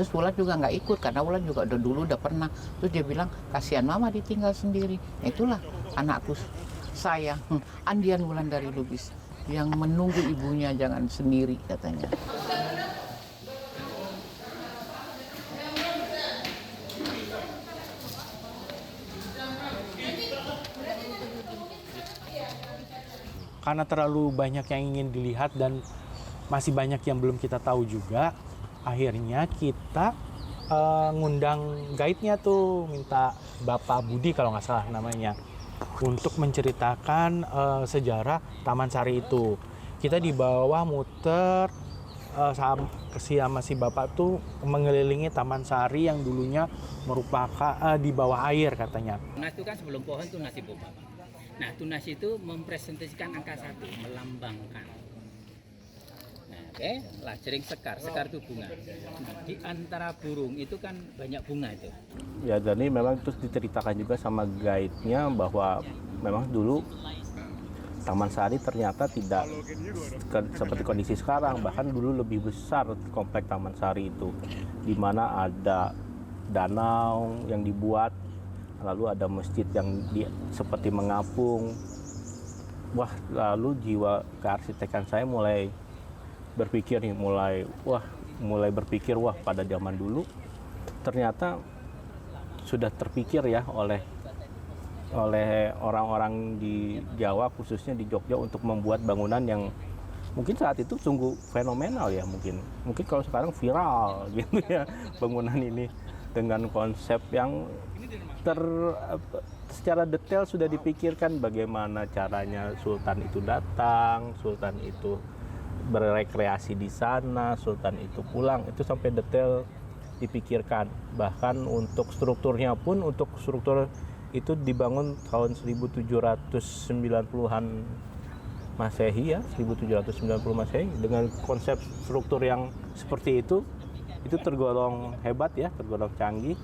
Terus Wulan juga nggak ikut karena Wulan juga udah pernah. Terus dia bilang kasihan Mama ditinggal sendiri. Nah, itulah anakku sayang Andian Wulan dari Lubis yang menunggu ibunya jangan sendiri katanya. Karena terlalu banyak yang ingin dilihat dan masih banyak yang belum kita tahu juga, akhirnya kita ngundang guide-nya tuh, minta Bapak Budi kalau nggak salah namanya, untuk menceritakan sejarah Taman Sari itu. Kita di bawah muter sama si Bapak tuh mengelilingi Taman Sari yang dulunya merupakan di bawah air katanya. Tunas itu kan sebelum pohon tunas ibu Bapak. Nah, tunas itu mempresentasikan angka 1, melambangkan. Nah, lajering sekar itu bunga. Nah, di antara burung itu kan banyak bunga itu. Ya, jadi memang terus diceritakan juga sama guide-nya bahwa memang dulu Taman Sari ternyata tidak seperti kondisi sekarang, bahkan dulu lebih besar komplek Taman Sari itu, di mana ada danau yang dibuat, lalu ada masjid yang seperti mengapung. Wah, lalu jiwa kearsitekan saya mulai berpikir nih, mulai berpikir, wah pada zaman dulu ternyata sudah terpikir ya oleh orang-orang di Jawa, khususnya di Jogja, untuk membuat bangunan yang mungkin saat itu sungguh fenomenal ya, mungkin kalau sekarang viral gitu ya, bangunan ini dengan konsep yang secara detail sudah dipikirkan bagaimana caranya Sultan itu datang, Sultan itu berrekreasi di sana, Sultan itu pulang, itu sampai detail dipikirkan. Bahkan untuk strukturnya pun, untuk struktur itu dibangun tahun 1790-an Masehi ya, 1790 Masehi, dengan konsep struktur yang seperti itu tergolong hebat ya, tergolong canggih.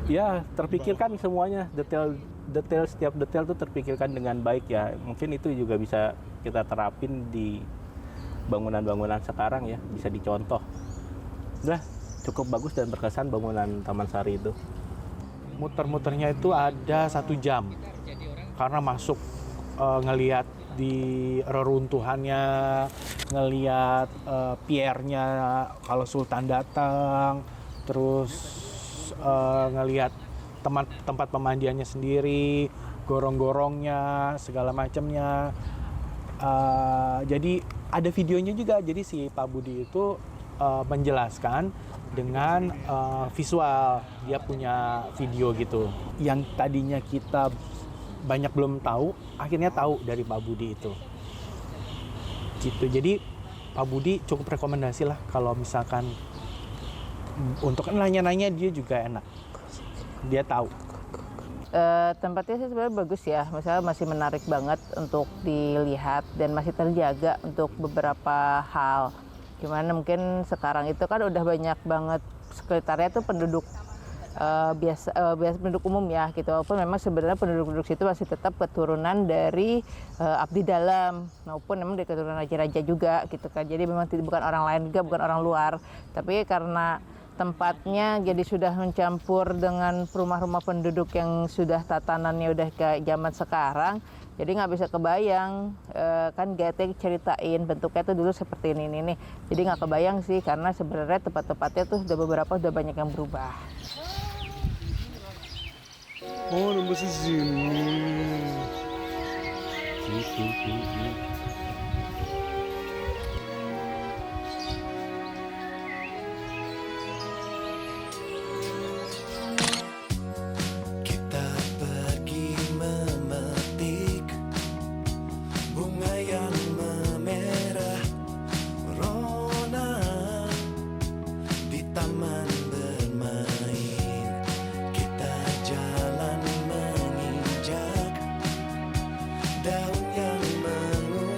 Ya, terpikirkan semuanya, setiap detail itu terpikirkan dengan baik ya. Mungkin itu juga bisa kita terapin di bangunan-bangunan sekarang ya, bisa dicontoh. Udah cukup bagus dan berkesan bangunan Taman Sari itu. Muter-muternya itu ada 1 jam karena masuk ngelihat di reruntuhannya, ngelihat piernya kalau Sultan datang, terus ngelihat tempat pemandiannya sendiri, gorong-gorongnya, segala macamnya. Jadi ada videonya juga, jadi si Pak Budi itu menjelaskan dengan visual, dia punya video gitu. Yang tadinya kita banyak belum tahu, akhirnya tahu dari Pak Budi itu. Gitu. Jadi Pak Budi cukup rekomendasi lah kalau misalkan untuk nanya-nanya, dia juga enak. Dia tahu. Tempatnya sih sebenarnya bagus ya, misalnya masih menarik banget untuk dilihat dan masih terjaga untuk beberapa hal. Gimana mungkin sekarang itu kan udah banyak banget sekitarnya tuh penduduk biasa penduduk umum ya gitu, walaupun memang sebenarnya penduduk situ masih tetap keturunan dari abdi dalam maupun memang dari keturunan raja-raja juga gitu kan. Jadi memang bukan orang lain juga, bukan orang luar, tapi karena tempatnya jadi sudah mencampur dengan rumah-rumah penduduk yang sudah tatanannya udah kayak zaman sekarang, jadi nggak bisa kebayang. Kan GT ceritain bentuknya tuh dulu seperti ini nih, jadi nggak kebayang sih, karena sebenarnya tempat-tempatnya tuh udah banyak yang berubah. Oh, nembus di sini. Kita pergi memetik bunga yang memerah merona di taman bermain. Kita jalan menginjak daun yang menguning.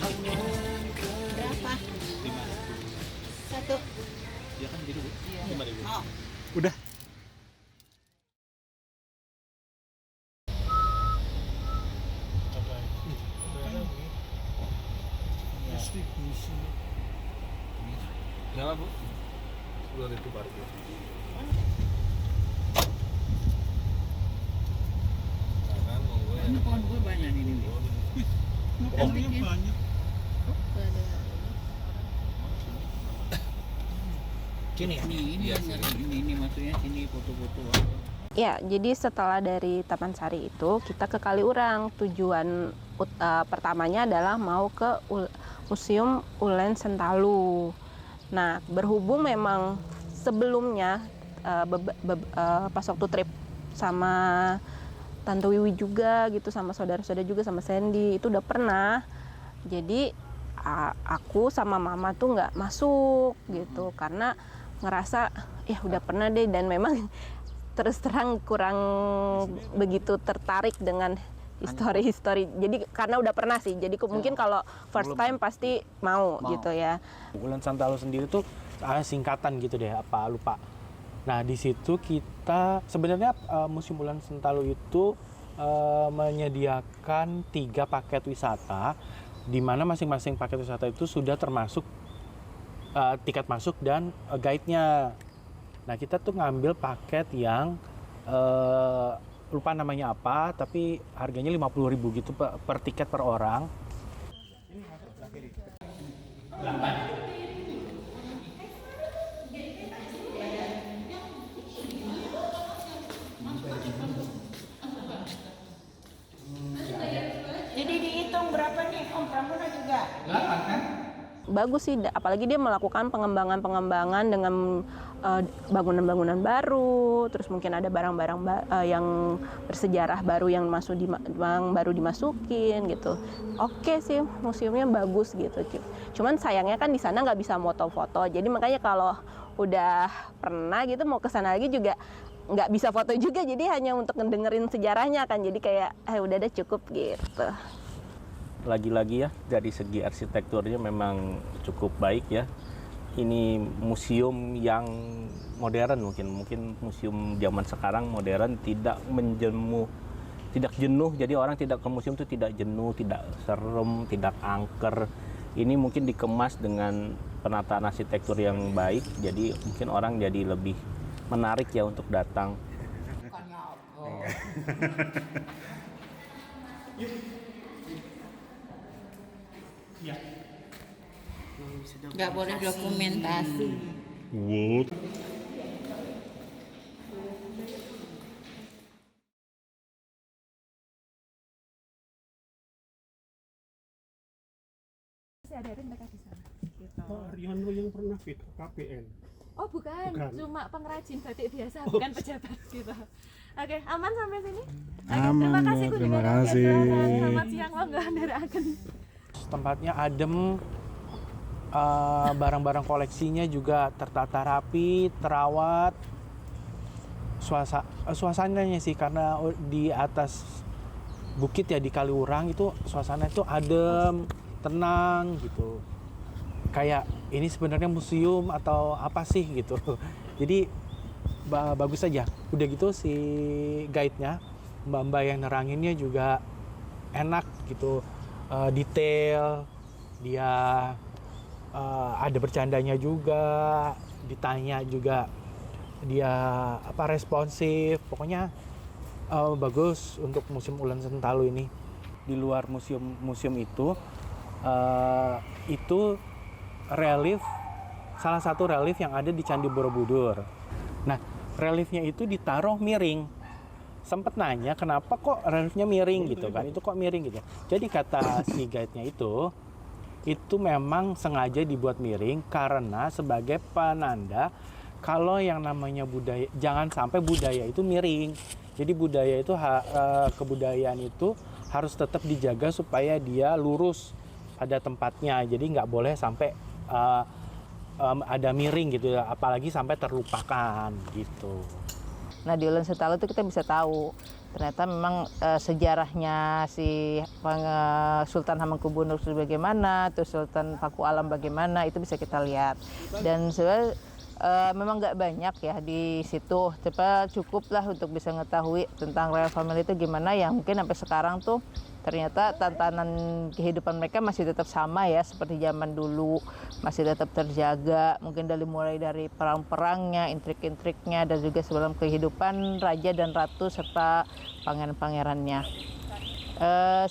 Berapa? 5.000. Satu. Ya kan gitu, Bu. 5.000. Oh. Udah. Berapa, Bu? 10.000 parkir. Ini pohon gue banyak ini. Pohonnya banyak. Sini ya? Ini maksudnya sini foto-foto. Ya, jadi setelah dari Taman Sari itu kita ke Kaliurang. Tujuan pertamanya adalah mau ke Museum Ulen Sentalu. Nah, berhubung memang sebelumnya pas waktu trip sama Tante Wiwi juga gitu, sama saudara-saudara juga, sama Sandy, itu udah pernah. Jadi aku sama mama tuh nggak masuk gitu karena ngerasa ya udah pernah deh, dan memang terus terang kurang begitu tertarik dengan histori. Jadi karena udah pernah sih, jadi mungkin kalau first time pasti mau gitu ya. Ulen Sentalu sendiri tuh singkatan gitu deh, apa lupa. Nah di situ kita sebenarnya Museum Ulen Sentalu itu menyediakan 3 paket wisata, di mana masing-masing paket wisata itu sudah termasuk tiket masuk dan guide-nya. Nah kita tuh ngambil paket yang lupa namanya apa, tapi harganya 50.000 gitu per tiket per orang. Jadi dihitung berapa nih Om Pramuna juga? 8 kan? Bagus sih, apalagi dia melakukan pengembangan dengan bangunan-bangunan baru, terus mungkin ada barang-barang yang bersejarah baru yang baru dimasukin gitu. Oke sih, museumnya bagus gitu. Cuman sayangnya kan di sana nggak bisa moto-foto, jadi makanya kalau udah pernah gitu mau ke sana lagi juga nggak bisa foto juga, jadi hanya untuk ngedengerin sejarahnya kan, jadi kayak udah ada cukup gitu. Lagi-lagi ya, dari segi arsitekturnya memang cukup baik ya. Ini museum yang modern, mungkin museum zaman sekarang modern, tidak jenuh, jadi orang tidak ke museum itu tidak jenuh, tidak serem, tidak angker. Ini mungkin dikemas dengan penataan arsitektur yang baik, jadi mungkin orang jadi lebih menarik ya untuk datang. Nggak boleh dokumentasi. What? Ada mereka di sana. Gitu. Pak Aryono yang pernah fit KPN. Oh bukan, cuma pengrajin batik biasa, Oh. bukan pejabat gitu. Oke, aman sampai sini? Aman, terima kasih ya, terima kasih. Selamat siang, monggo ndherekaken. Tempatnya adem, barang-barang koleksinya juga tertata rapi, terawat. Suasananya sih karena di atas bukit ya di Kaliurang itu suasana itu adem, tenang gitu. Kayak ini sebenarnya museum atau apa sih gitu. Jadi bagus aja. Udah gitu si guide-nya, mbak-mbak yang neranginnya juga enak gitu, detail. Dia ada bercandanya juga, ditanya juga dia responsif. Pokoknya bagus untuk Museum Ulen Sentalu ini. Di luar museum itu relief, salah satu relief yang ada di Candi Borobudur. Nah, reliefnya itu ditaruh miring. Sempet nanya kenapa kok reliefnya miring gitu kan? Itu kok miring gitu. Jadi kata si guide-nya itu memang sengaja dibuat miring karena sebagai penanda kalau yang namanya budaya, jangan sampai budaya itu miring. Jadi budaya itu kebudayaan itu harus tetap dijaga supaya dia lurus pada tempatnya. Jadi nggak boleh sampai ada miring gitu ya, apalagi sampai terlupakan gitu. Nah di Ulen Sentalu itu kita bisa tahu ternyata memang sejarahnya si Sultan Hamengkubuwono itu bagaimana, terus Sultan Paku Alam bagaimana, itu bisa kita lihat. Dan sebenarnya memang nggak banyak ya di situ, tapi cukup lah untuk bisa mengetahui tentang royal family itu gimana, yang mungkin sampai sekarang tuh ternyata tantangan kehidupan mereka masih tetap sama ya seperti zaman dulu, masih tetap terjaga, mungkin mulai dari perang-perangnya, intrik-intriknya, dan juga sebelum kehidupan raja dan ratu serta pangeran-pangerannya.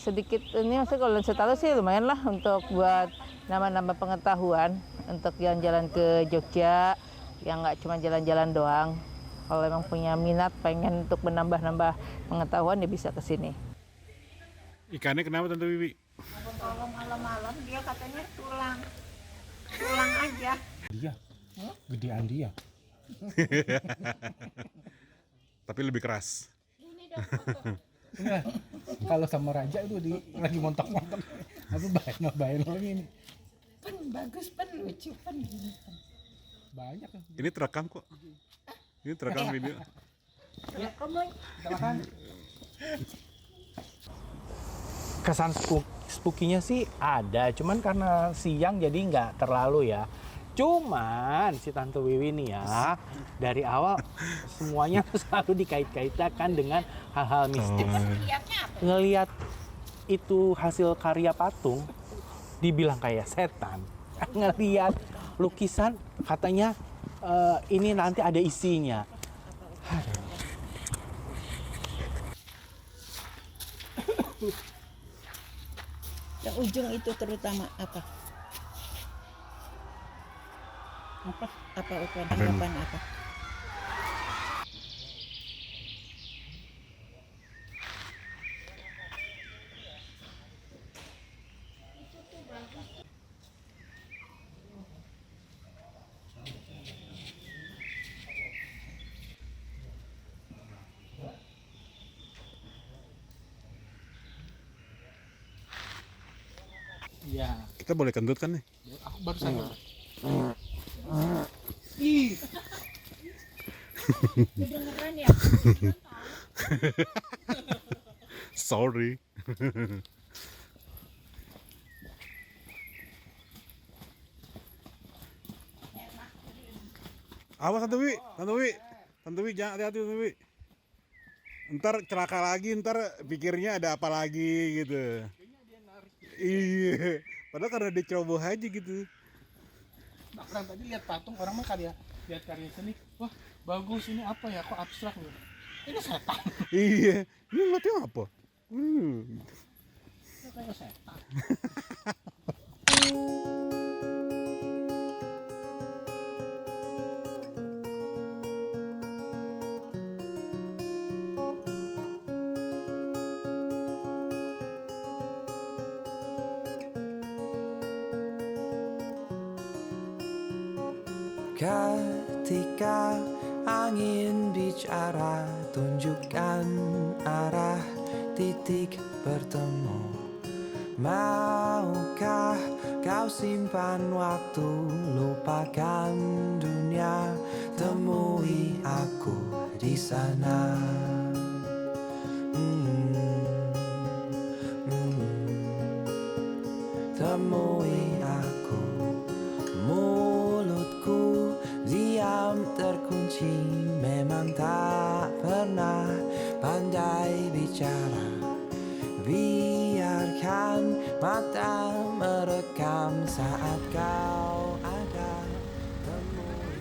Sedikit ini maksudnya kalau saya tahu sih lumayan lah untuk buat nambah-nambah pengetahuan untuk jalan-jalan ke Jogja, yang nggak cuma jalan-jalan doang. Kalau emang punya minat pengen untuk menambah-nambah pengetahuan ya bisa ke sini. Ikannya kenapa Tante Wiwi? Kalau malam-malam dia katanya tulang aja. Dia, gedean dia. Tapi lebih keras. Nah, kalau sama raja itu lagi montok-montok. Apa ngebayang lagi ini? Pen bagus, pen lucu, pen gini. Banyak. Ini terekam kok. Ini terekam video. Rekam lagi. Kesan spooky-nya sih ada, cuman karena siang jadi nggak terlalu ya. Cuman si Tante Wiwi nih ya, dari awal semuanya selalu dikait-kaitkan dengan hal-hal mistis. Ngelihat itu hasil karya patung, dibilang kayak setan. Ngelihat lukisan, katanya ini nanti ada isinya. Yang ujung itu terutama apa? Apa harapan apa? Iya. Kita boleh kentut kan nih? Aku barusan. Kedengeran ya? Sorry. Awas Tante Wiwi, jangan hati-hati Tante Wiwi. Ntar celaka lagi, ntar pikirnya ada apa lagi gitu. Iya, padahal karena dia ceroboh aja gitu. Nah, orang tadi lihat patung, orang mah lihat karya seni, wah bagus, ini apa ya, kok abstrak gitu. Ini setan. Iya, ini ngeliatnya apa? Ini kayak setan. Ketika angin bicara, tunjukkan arah titik bertemu. Maukah kau simpan waktu, lupakan dunia, temui aku di sana. Temui aku, mulutku diam terkunci, memang tak pernah pandai bicara. Biarkan mata merekam saat kau ada. Temui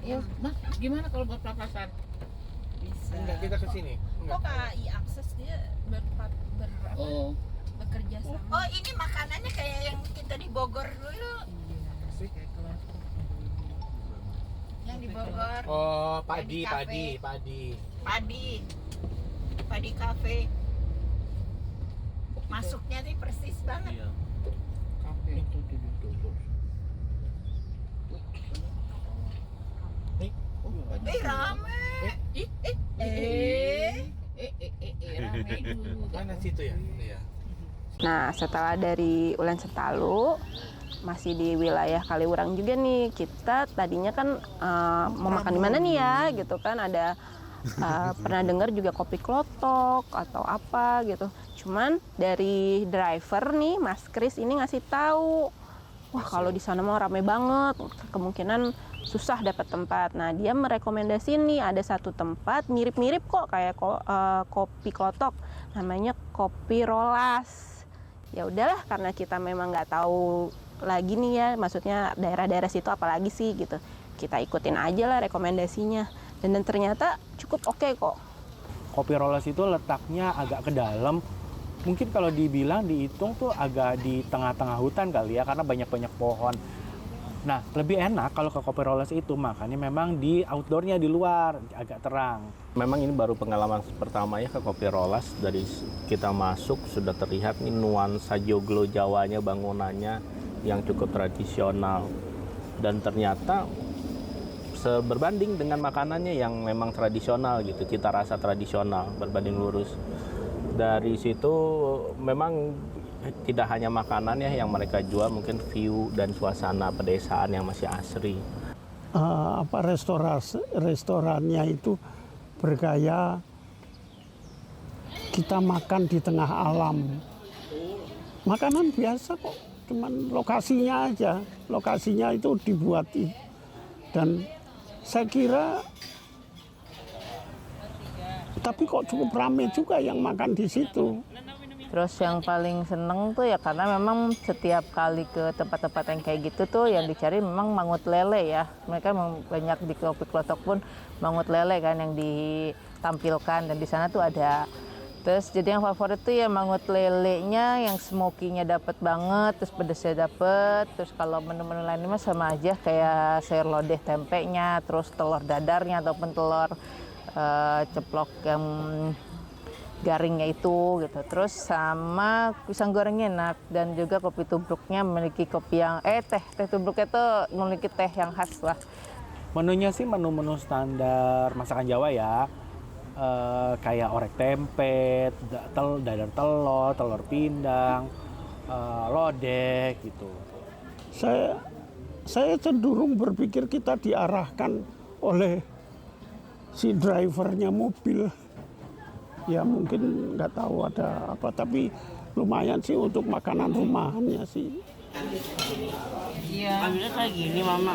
Ya, Mas, gimana kalau buat papasan? Bisa. Enggak, kita ke sini. Kok KAI Akses dia bekerja sama? Oh, ini makanannya kayak yang kita di Bogor dulu. Yang di Bogor. Oh, padi Cafe. Masuknya nih persis banget. Iya. Kafe itu tuh. Rame. Rame dulu. Mana situ ya? Iya. Nah, setelah dari Ulen Sentalu, masih di wilayah Kaliurang juga nih. Kita tadinya kan mau makan di mana nih ya gitu kan, ada pernah dengar juga kopi klotok atau apa gitu. Cuman dari driver nih Mas Kris ini ngasih tahu, wah kalau di sana mau ramai banget, kemungkinan susah dapat tempat. Nah dia merekomendasi nih ada satu tempat mirip-mirip kok kayak kopi klotok, namanya Kopi Rolas. Ya udahlah, karena kita memang nggak tahu lagi nih ya, maksudnya daerah-daerah situ apalagi sih gitu, kita ikutin aja lah rekomendasinya, dan ternyata cukup oke kok. Kopi Rolas itu letaknya agak ke dalam, mungkin kalau dihitung tuh agak di tengah-tengah hutan kali ya, karena banyak-banyak pohon. Nah lebih enak kalau ke Kopi Rolas itu makanya memang di outdoornya di luar agak terang. Memang ini baru pengalaman pertama ya ke Kopi Rolas. Dari kita masuk sudah terlihat nih nuansa joglo Jawanya, bangunannya yang cukup tradisional, dan ternyata berbanding dengan makanannya yang memang tradisional gitu, cita rasa tradisional berbanding lurus. Dari situ memang tidak hanya makanannya yang mereka jual, mungkin view dan suasana pedesaan yang masih asri. Restorannya itu bergaya kita makan di tengah alam. Makanan biasa kok, cuman lokasinya aja. Lokasinya itu dibuat, dan saya kira tapi kok cukup ramai juga yang makan di situ. Terus yang paling seneng tuh ya karena memang setiap kali ke tempat-tempat yang kayak gitu tuh yang dicari memang mangut lele ya. Mereka banyak di kopi klotok pun mangut lele kan yang ditampilkan, dan di sana tuh ada. Terus jadi yang favorit tuh ya mangut lelenya yang smoky-nya dapet banget, terus pedesnya dapet. Terus kalau menu-menu lainnya mah sama aja kayak sayur lodeh tempenya, terus telur dadarnya ataupun telur ceplok yang garingnya itu gitu. Terus sama pisang gorengnya enak, dan juga kopi tubruknya memiliki kopi yang teh tubruknya tuh memiliki teh yang khas lah. Menunya sih menu-menu standar masakan Jawa ya, kayak orek tempe, dadar telur, telur pindang, lodeh gitu. Saya cenderung berpikir kita diarahkan oleh si drivernya mobil. Ya mungkin nggak tahu ada apa, tapi lumayan sih untuk makanan rumahannya sih. Iya. Ambilnya kayak gini, Mama.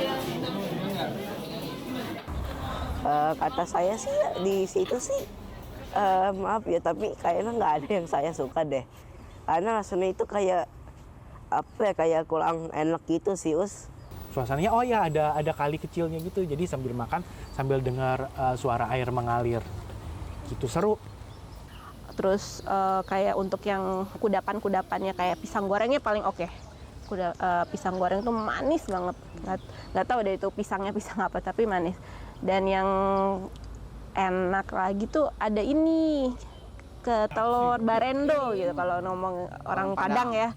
Kata saya sih di situ sih, maaf ya, tapi kayaknya nggak ada yang saya suka deh. Karena rasanya itu kayak apa ya, kayak kurang enak gitu sih, Us. Suasananya ada kali kecilnya gitu, jadi sambil makan sambil dengar suara air mengalir gitu, seru. Terus kayak untuk yang kudapan-kudapannya kayak pisang gorengnya paling oke. Pisang goreng tuh manis banget, nggak tahu deh itu pisangnya pisang apa, tapi manis. Dan yang enak lagi tuh ada ini, ke telur barendo gitu kalau ngomong orang Padang ya,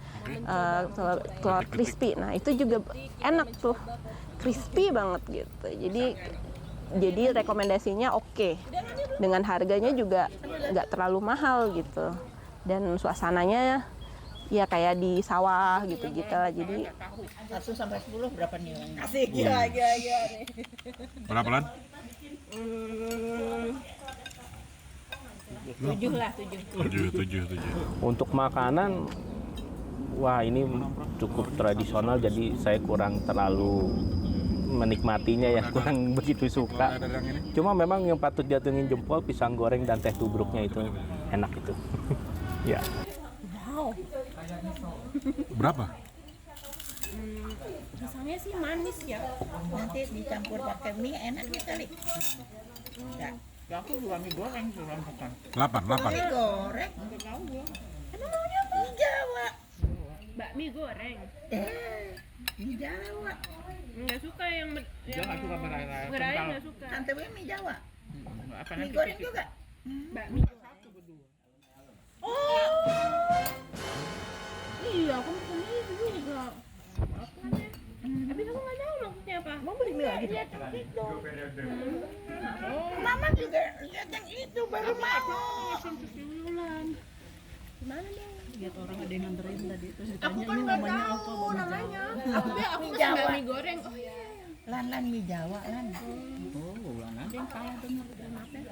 telur crispy. Nah itu juga enak tuh, crispy banget gitu. Jadi rekomendasinya oke. Dengan harganya juga nggak terlalu mahal gitu. Dan suasananya ya kayak di sawah gitu-gitu lah. Jadi 1 sampai 10 berapa nih? Asik, gila nih. Berapa Lan? 7 lah, 7. Untuk makanan, wah ini cukup tradisional, jadi saya kurang terlalu menikmatinya ya, kurang begitu suka. Cuma memang yang patut jatuhin jempol pisang goreng dan teh tubruknya itu enak itu. Ya. wow. Berapa? Pisangnya sih manis ya. Nanti dicampur pakai mie enaknya kali. Enggak. Ya aku juga mie goreng juga bukan. 8. Mie goreng. Enggak tahu gua. Emang maunya mie Jawa. Bakmi goreng. Mie Jawa. Nggak suka yang Dia nggak suka berai-berai. berai nggak suka. Tante gue mie Jawa. Apa Mie nanti goreng pipis? juga. Bakmi. Oh. Iya, aku pesen itu juga. Makanya. Tapi kamu nggak tahu maksudnya apa? Mau beli mie lagi? Lihat itu. Mama juga lihat yang itu baru mau. Gimana dong? Lihat orang ada yang nganterin tadi terus Aku ditanya kan ini nggak namanya tahu apa bawa namanya. Jawa. Aku kan nggak mie goreng. Oh iya. Lan mie Jawa lan. Oh, Lana. Ada yang salah dengar, maaf ya.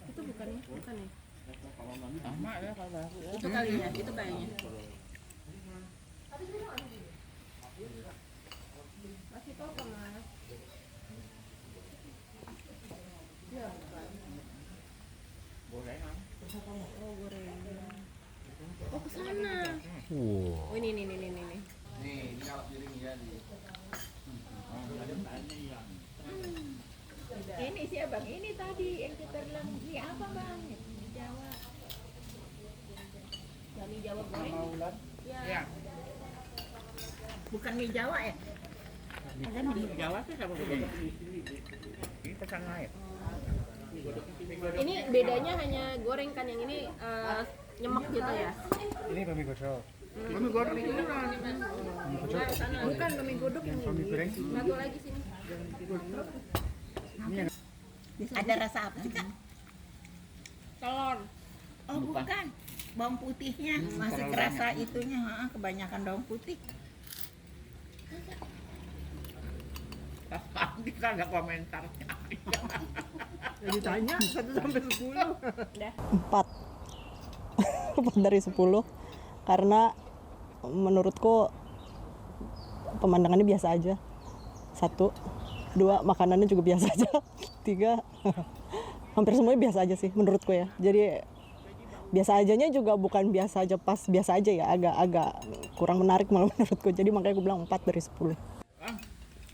Itu bukan ya? Sama ya kalau aku ya. Itu kalinya, itu kayaknya. Masih tahu kemana? Ya, bukan. Gorengan. Oh, gorengan. Oh, ke sana. Wow. Oh, ini. Nih, ini kalau piring ya di. Ini sih Bang, ini tadi yang kita bilang ini apa Bang? Mie Jawa. Ya, mie Jawa goreng. Ya. Bukan mie Jawa ya? Ada mie Jawa tuh sama begini. Ini pesan lain. Ini bedanya hanya goreng kan, yang ini nyemek gitu ya. Ini mie godok. Mie goreng beneran. Bukan mie godok yang ini. Satu lagi sini. Ada rasa apa sih Kak? Telur. Oh bukan, bawang putihnya masih kerasa itunya, kebanyakan bawang putih. Kita ada komentarnya. Ya ditanya 1 sampai 10. Udah. 4. 4 dari 10 karena menurutku pemandangannya biasa aja. 1, 2 makanannya juga biasa aja. 3 hampir semuanya biasa aja sih menurutku ya. Jadi biasa ajanya juga bukan biasa aja pas biasa aja ya, agak kurang menarik malah menurutku. Jadi makanya aku bilang 4 dari 10.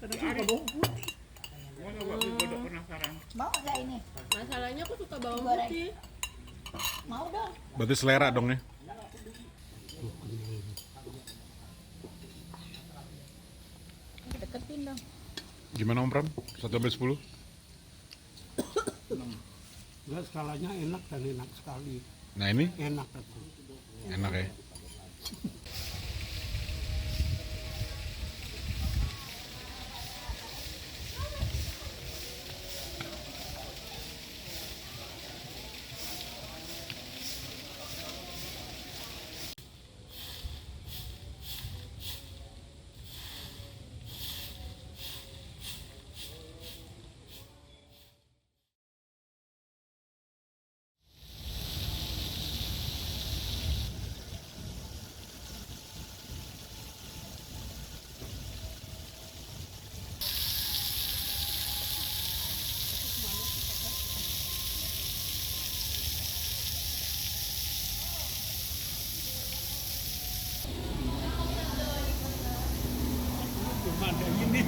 Ada bawang putih. Mau nyoba mie godok penasaran? Mau nggak ini? Masalahnya aku suka bawang Goreng. putih. Mau dong. Berarti selera dong ya? Deketin dong. Gimana Om Pram? 1 sampai 10? Enggak, skalanya enak dan enak sekali. Nah ini Enak itu. enak ya.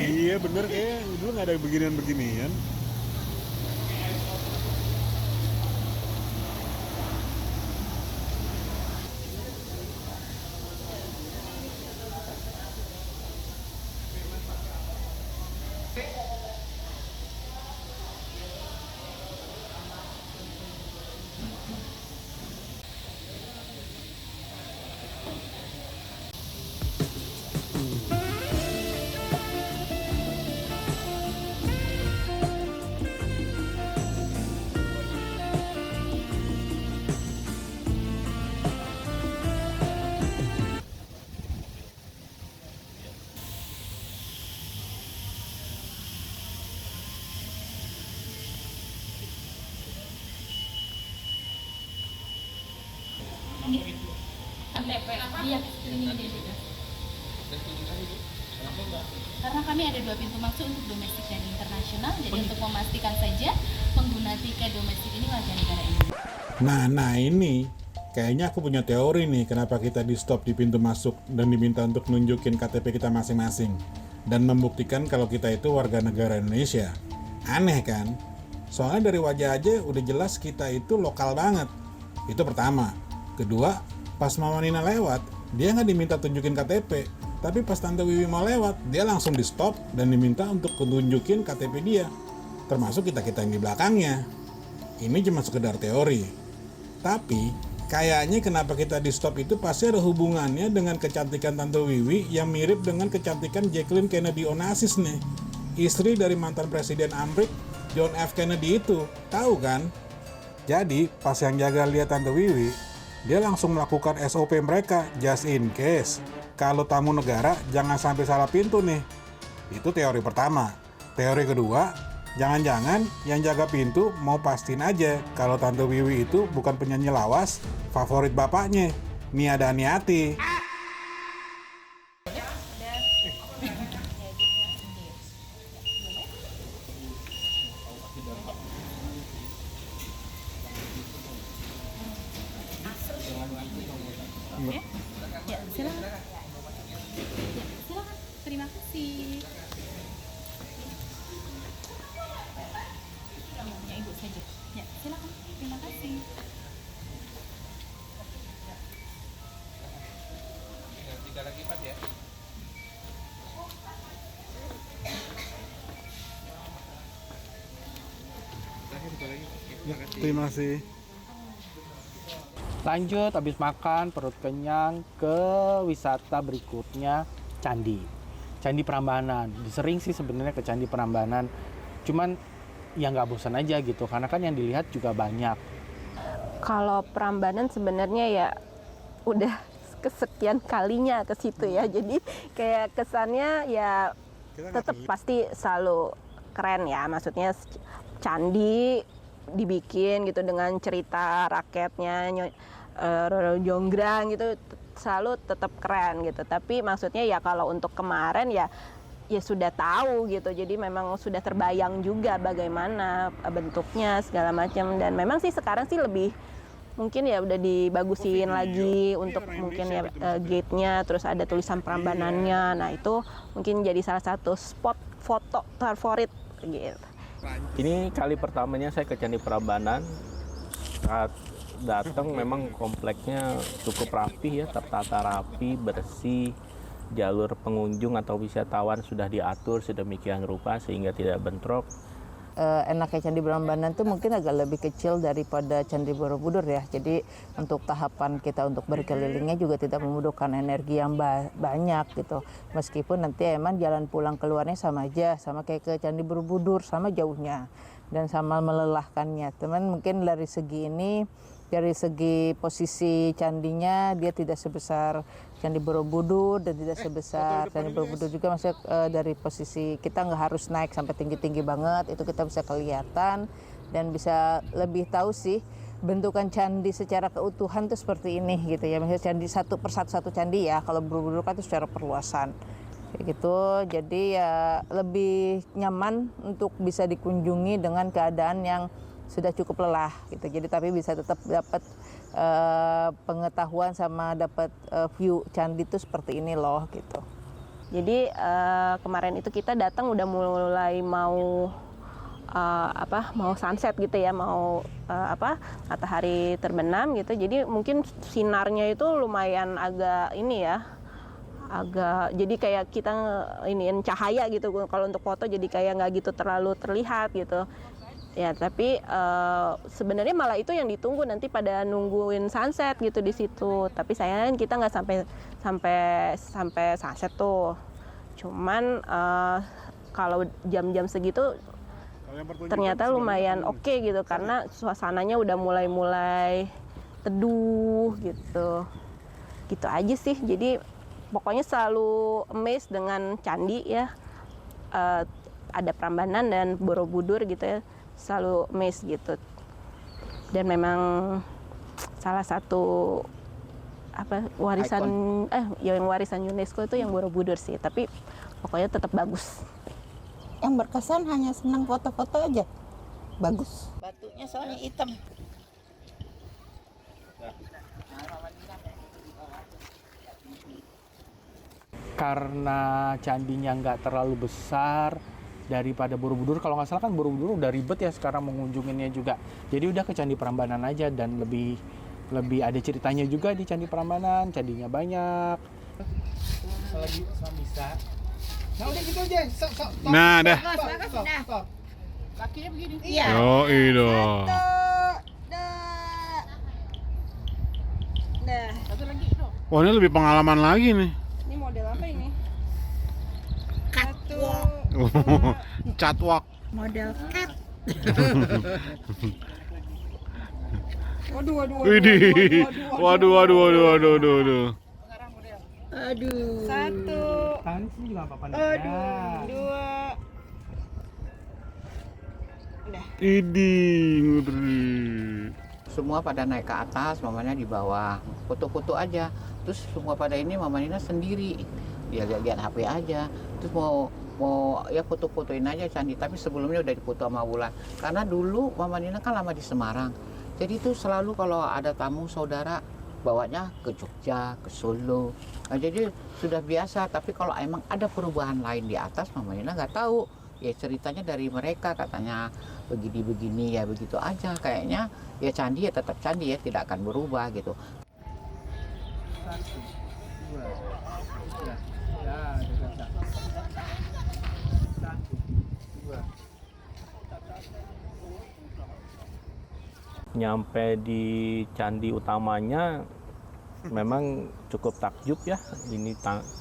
Iya bener, kayak dulu nggak ada beginian-beginian. Iya, karena kami ada 2 pintu masuk untuk domestik dan internasional. Jadi untuk memastikan saja pengguna tiket domestik ini warga negara Indonesia. Nah ini kayaknya aku punya teori nih kenapa kita di stop di pintu masuk dan diminta untuk nunjukin KTP kita masing-masing dan membuktikan kalau kita itu warga negara Indonesia. Aneh kan? Soalnya dari wajah aja udah jelas kita itu lokal banget. Itu pertama. Kedua, pas Mama Nina lewat, dia nggak diminta tunjukin KTP. Tapi pas Tante Wiwi mau lewat, dia langsung di stop dan diminta untuk tunjukin KTP dia. termasuk kita-kita yang di belakangnya. Ini cuma sekedar teori. Tapi kayaknya kenapa kita di stop itu pasti ada hubungannya dengan kecantikan Tante Wiwi yang mirip dengan kecantikan Jacqueline Kennedy Onassis nih. Istri dari mantan Presiden Amerika John F. Kennedy itu, tahu kan? Jadi pas yang jaga lihat Tante Wiwi, dia langsung melakukan SOP mereka just in case. Kalau tamu negara jangan sampai salah pintu nih. Itu teori pertama. Teori kedua, jangan-jangan yang jaga pintu mau pastiin aja kalau Tante Wiwi itu bukan penyanyi lawas favorit bapaknya, Nia Daniati. Ya, silakan. Ya, silakan. Terima kasih. Ya, Ibu saja. Ya, silakan. Terima kasih. Tiga lagi Pak ya. Terima kasih. Lanjut, habis makan, perut kenyang, ke wisata berikutnya, Candi. Candi Prambanan. Sering sih sebenarnya ke Candi Prambanan. Cuman ya nggak bosan aja gitu, karena kan yang dilihat juga banyak. Kalau Prambanan sebenarnya ya udah kesekian kalinya ke situ ya. Jadi kayak kesannya ya tetap pasti selalu keren ya. Maksudnya candi dibikin gitu dengan cerita rakyatnya, Jonggrang gitu selalu tetap keren gitu. Tapi maksudnya ya kalau untuk kemarin ya sudah tahu gitu. Jadi memang sudah terbayang juga bagaimana bentuknya segala macam. Dan memang sih sekarang sih lebih mungkin ya udah dibagusin lagi untuk mungkin ya gate-nya, terus ada tulisan Prambanannya. Nah itu mungkin jadi salah satu spot foto favorit gitu. Ini kali pertamanya saya ke Candi Prambanan. Saat datang memang kompleksnya cukup rapi ya, tertata rapi, bersih. Jalur pengunjung atau wisatawan sudah diatur sedemikian rupa sehingga tidak bentrok. Enaknya Candi Prambanan itu mungkin agak lebih kecil daripada Candi Borobudur ya. Jadi untuk tahapan kita untuk berkelilingnya juga tidak membutuhkan energi yang banyak gitu. Meskipun nanti emang jalan pulang keluarnya sama aja, sama kayak ke Candi Borobudur, sama jauhnya dan sama melelahkannya. Teman mungkin dari segi ini, dari segi posisi candinya dia tidak sebesar Candi Borobudur dan tidak sebesar Candi Borobudur juga, maksudnya dari posisi kita nggak harus naik sampai tinggi-tinggi banget, itu kita bisa kelihatan dan bisa lebih tahu sih bentukan candi secara keutuhan tuh seperti ini gitu ya. Misalnya candi satu persatu candi ya, kalau Borobudur kan itu secara perluasan kayak gitu. Jadi ya lebih nyaman untuk bisa dikunjungi dengan keadaan yang sudah cukup lelah gitu. Jadi tapi bisa tetap dapat pengetahuan sama dapat view candi itu seperti ini loh gitu. Jadi kemarin itu kita datang udah mulai mau mau sunset gitu ya, mau matahari terbenam gitu. Jadi mungkin sinarnya itu lumayan agak ini ya, agak jadi kayak kita iniin cahaya gitu. Kalau untuk foto jadi kayak nggak gitu terlalu terlihat gitu. Ya tapi sebenarnya malah itu yang ditunggu nanti pada nungguin sunset gitu di situ. Tapi sayangnya kita nggak sampai sunset tuh. Cuman kalau jam-jam segitu ternyata lumayan oke gitu karena suasananya udah mulai teduh gitu. Gitu aja sih. Jadi pokoknya selalu amazed dengan candi ya. Ada Prambanan dan Borobudur gitu ya. Selalu amazed gitu. Dan memang salah satu warisan yang warisan UNESCO itu yang Borobudur sih, tapi pokoknya tetap bagus. Yang berkesan hanya senang foto-foto aja, bagus. Batunya soalnya hitam. Karena candinya nggak terlalu besar daripada Borobudur, kalau nggak salah kan Borobudur udah ribet ya sekarang mengunjunginya juga. Jadi udah ke Candi Prambanan aja dan lebih ada ceritanya juga di Candi Prambanan, candinya banyak. Selagi bisa. Nah udah gitu aja. Nah, dah. Stop. Kakinya begini. Iya. Yoi dong. Nah, Satu lagi dong. Wah, ini lebih pengalaman lagi nih. ini model apa ini? Satu. Catwalk. Model cat. Waduh, waduh, waduh. Widih. Waduh. Aduh. Satu. Tangan sini juga apa-apa. Aduh. Dua. Ngeri. Semua pada naik ke atas, mamanya di bawah. Foto-foto aja. Terus semua pada ini Mama Nina sendiri. Dia lihat HP aja. Terus mau ya foto-fotoin aja candi. Tapi sebelumnya udah difoto sama Wulan. Karena dulu Mama Nina kan lama di Semarang. Jadi itu selalu kalau ada tamu saudara bawanya ke Jogja, ke Solo. Nah, jadi sudah biasa. Tapi kalau emang ada perubahan lain di atas, Mama Nina nggak tahu. Ya ceritanya dari mereka, katanya begini-begini, ya begitu aja. Kayaknya ya candi ya tetap candi ya, tidak akan berubah gitu. Nyampe di candi utamanya memang cukup takjub ya. Ini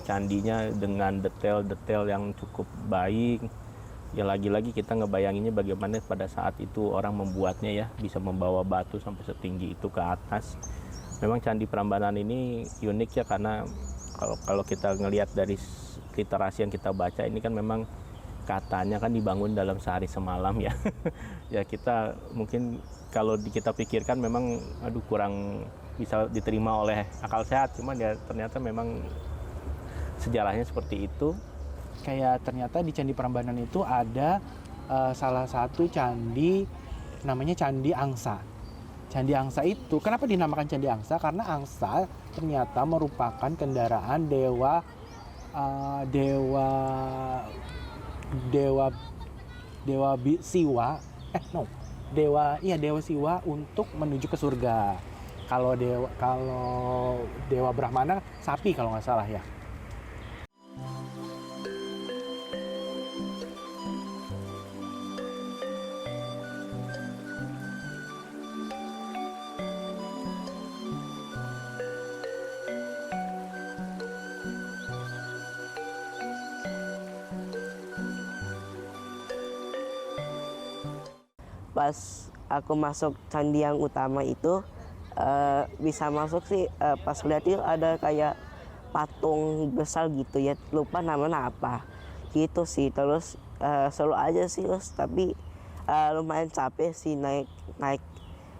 candinya dengan detail-detail yang cukup baik. Ya lagi-lagi kita ngebayanginnya bagaimana pada saat itu orang membuatnya ya, bisa membawa batu sampai setinggi itu ke atas. Memang Candi Prambanan ini unik ya, karena kalau kita ngelihat dari literasi yang kita baca ini kan memang katanya kan dibangun dalam sehari semalam ya. Ya kita mungkin kalau kita pikirkan memang kurang bisa diterima oleh akal sehat, cuman ya ternyata memang sejarahnya seperti itu. Kayak ternyata di Candi Prambanan itu ada salah satu candi namanya Candi Angsa. Candi Angsa itu kenapa dinamakan Candi Angsa? Karena angsa ternyata merupakan kendaraan dewa Siwa. Dewa Siwa untuk menuju ke surga. Kalau dewa Brahmana sapi kalau nggak salah ya. Pas aku masuk candi yang utama itu bisa masuk sih, pas lihat itu ada kayak patung besar gitu ya, lupa namanya apa gitu sih. Terus seru aja sih terus, tapi lumayan capek sih naik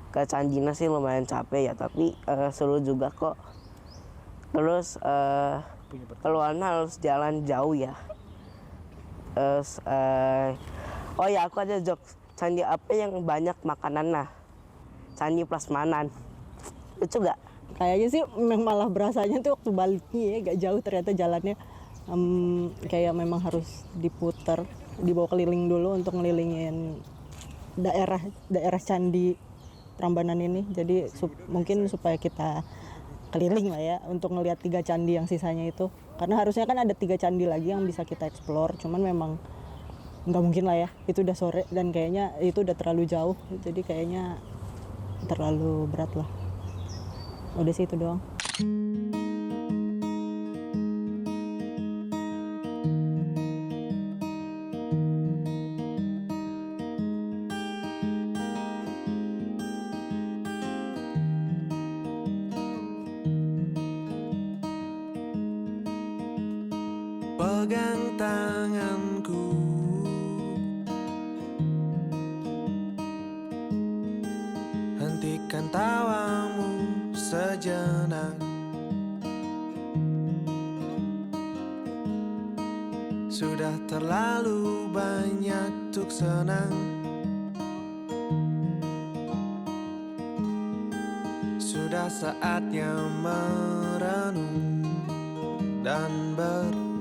ke candinya sih, lumayan capek ya, tapi seru juga kok. Terus keluarnya harus jalan jauh ya. Oh ya, aku ada jokes. Candi apa yang banyak makanan? Nah, Candi Plasmanan. Lucu gak? Kayaknya sih malah berasanya tuh waktu baliknya ya gak jauh ternyata jalannya. Kayak memang harus diputar, dibawa keliling dulu untuk ngelilingin daerah Candi Prambanan ini. Jadi mungkin supaya kita keliling lah ya untuk ngelihat 3 candi yang sisanya itu. Karena harusnya kan ada 3 candi lagi yang bisa kita explore, cuman memang nggak mungkin lah ya, itu udah sore dan kayaknya itu udah terlalu jauh, jadi kayaknya terlalu berat lah. Udah sih itu doang. Pegang tanganku, hentikan tawamu sejenak. Sudah terlalu banyak tuk senang. Sudah saatnya merenung dan bersyukur.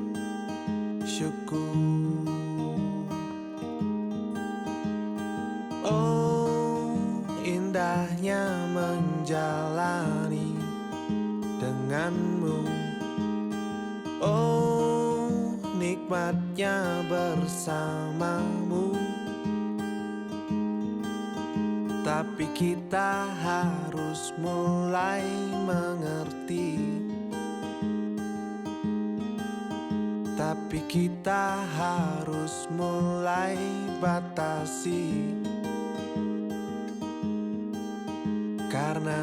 Oh, indahnya menjalani denganmu. Oh, nikmatnya bersamamu. tapi kita harus mulai mengerti. Tapi kita harus mulai batasi. Karena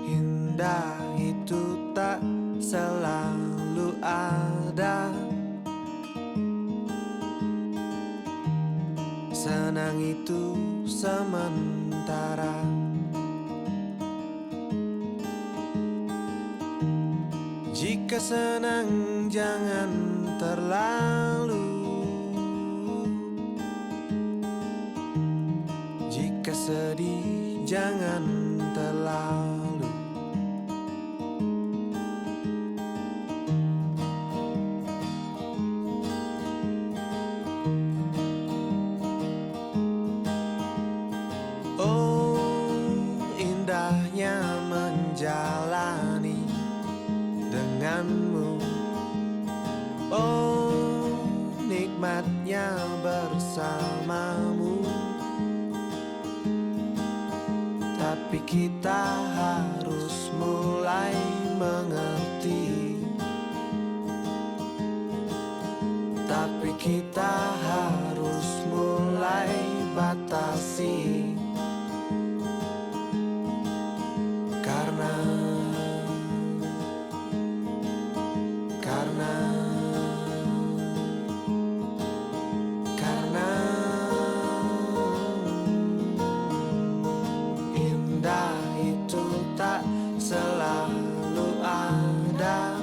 indah itu tak selalu ada. Senang itu sementara. Jika senang jangan terlalu. Jika sedih jangan terlalu. Indahnya menjalani denganmu. Oh, nikmatnya bersamamu. Tapi kita harus mulai mengerti. Tapi kita harus mulai batasi. Karena indah itu tak selalu ada.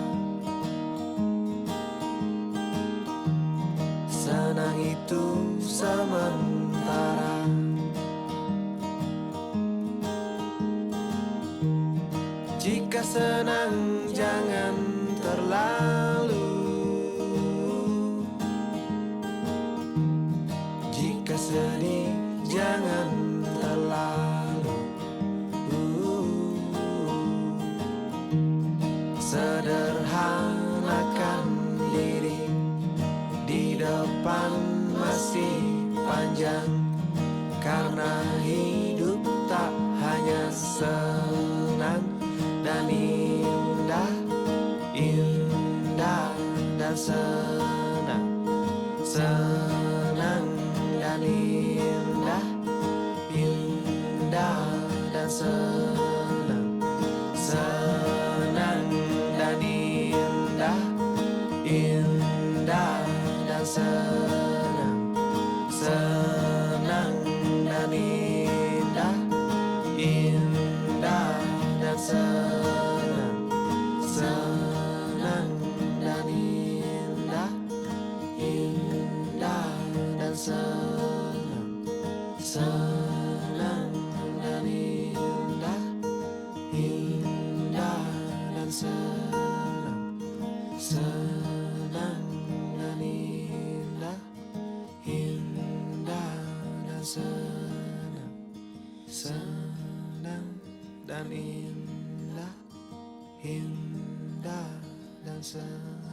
Senang itu sementara. Jika senang jangan terlalu. Jika sedih jangan terlalu. Sederhanakan diri, di depan masih panjang. Karena hidup tak hanya senang dan indah, indah dan senang, senang dan indah, indah dan senang, senang dan indah, indah dan senang, senang dan indah, indah dan senang, senang dan indah, indah dan senang, senang dan indah, indah dan senang, senang dan indah, indah dan senang, senang dan indah, indah dan senang.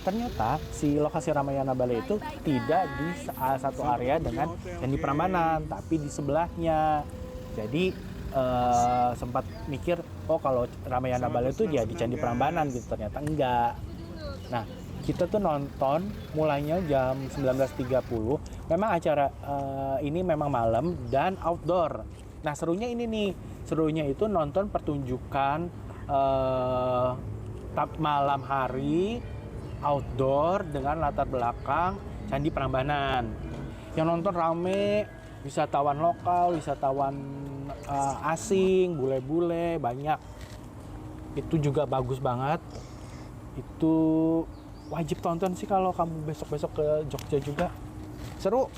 Ternyata si lokasi Ramayana Balai itu tidak di satu area dengan Candi Prambanan, tapi di sebelahnya. Jadi sempat mikir, oh kalau Ramayana Balai itu ya di Candi Prambanan gitu, ternyata enggak. Nah, kita tuh nonton mulainya jam 19.30. Memang acara ini memang malam dan outdoor. Nah, serunya ini nih, serunya itu nonton pertunjukan malam hari outdoor dengan latar belakang Candi Prambanan. Yang nonton rame, wisatawan lokal, wisatawan asing, bule-bule, banyak. Itu juga bagus banget. Itu wajib tonton sih kalau kamu besok-besok ke Jogja juga. Seru.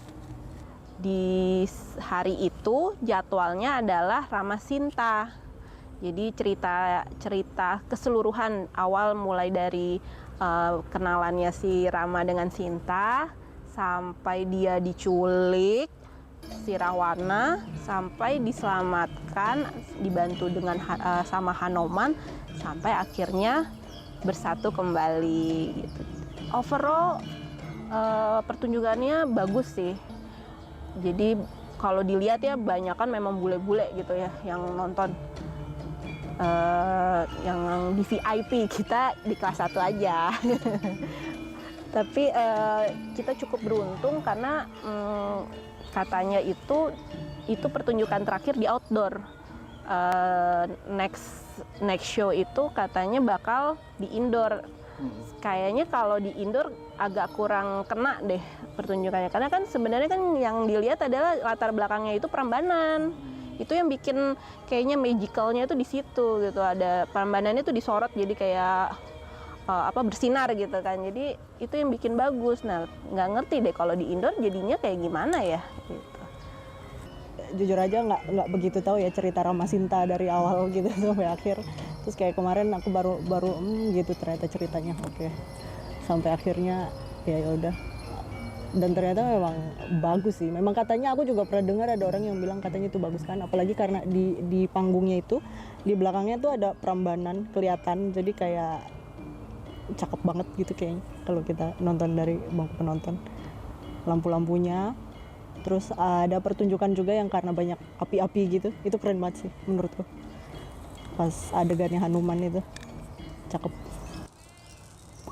Di hari itu jadwalnya adalah Rama Sinta. Jadi cerita keseluruhan awal mulai dari kenalannya si Rama dengan Sinta sampai dia diculik si Rahwana, sampai diselamatkan, dibantu dengan sama Hanoman, sampai akhirnya bersatu kembali gitu. Overall pertunjukannya bagus sih. Jadi kalau dilihat ya banyak kan memang bule-bule gitu ya yang nonton. Yang di VIP, kita di kelas 1 aja. Tapi kita cukup beruntung karena katanya itu pertunjukan terakhir di outdoor. Next show itu katanya bakal di indoor. Kayaknya kalau di indoor agak kurang kena deh pertunjukannya, karena kan sebenarnya kan yang dilihat adalah latar belakangnya itu Prambanan. Itu yang bikin kayaknya magicalnya itu di situ gitu, ada Prambanannya itu disorot jadi kayak bersinar gitu kan, jadi itu yang bikin bagus. Nah nggak ngerti deh kalau di indoor jadinya kayak gimana ya gitu. Jujur aja nggak begitu tahu ya cerita Ramasinta dari awal gitu sampai akhir. Terus kayak kemarin aku baru gitu ternyata ceritanya oke. Sampai akhirnya ya udah. Dan ternyata memang bagus sih. Memang katanya aku juga pernah dengar ada orang yang bilang katanya itu bagus kan. Apalagi karena di panggungnya itu di belakangnya tuh ada Prambanan kelihatan. Jadi kayak cakep banget gitu kayaknya kalau kita nonton dari bangku penonton. Lampu-lampunya. Terus ada pertunjukan juga yang karena banyak api-api gitu. Itu keren banget sih menurutku. Pas adegannya Hanuman itu cakep.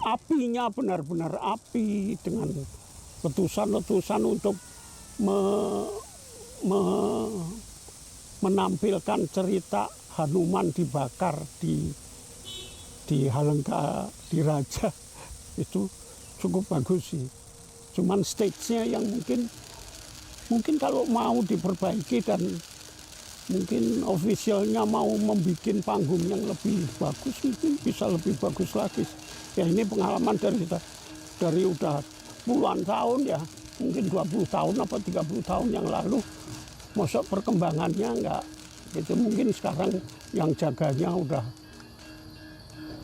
Apinya benar-benar api dengan letusan-letusan untuk menampilkan cerita Hanuman dibakar di Halengka di Raja. Itu cukup bagus sih. Cuman stage-nya yang mungkin kalau mau diperbaiki dan mungkin officialnya mau membuat panggung yang lebih bagus, mungkin bisa lebih bagus lagi. Ya ini pengalaman dari udah puluhan tahun ya, mungkin 20 tahun apa 30 tahun yang lalu, masa perkembangannya enggak gitu. Mungkin sekarang yang jaganya udah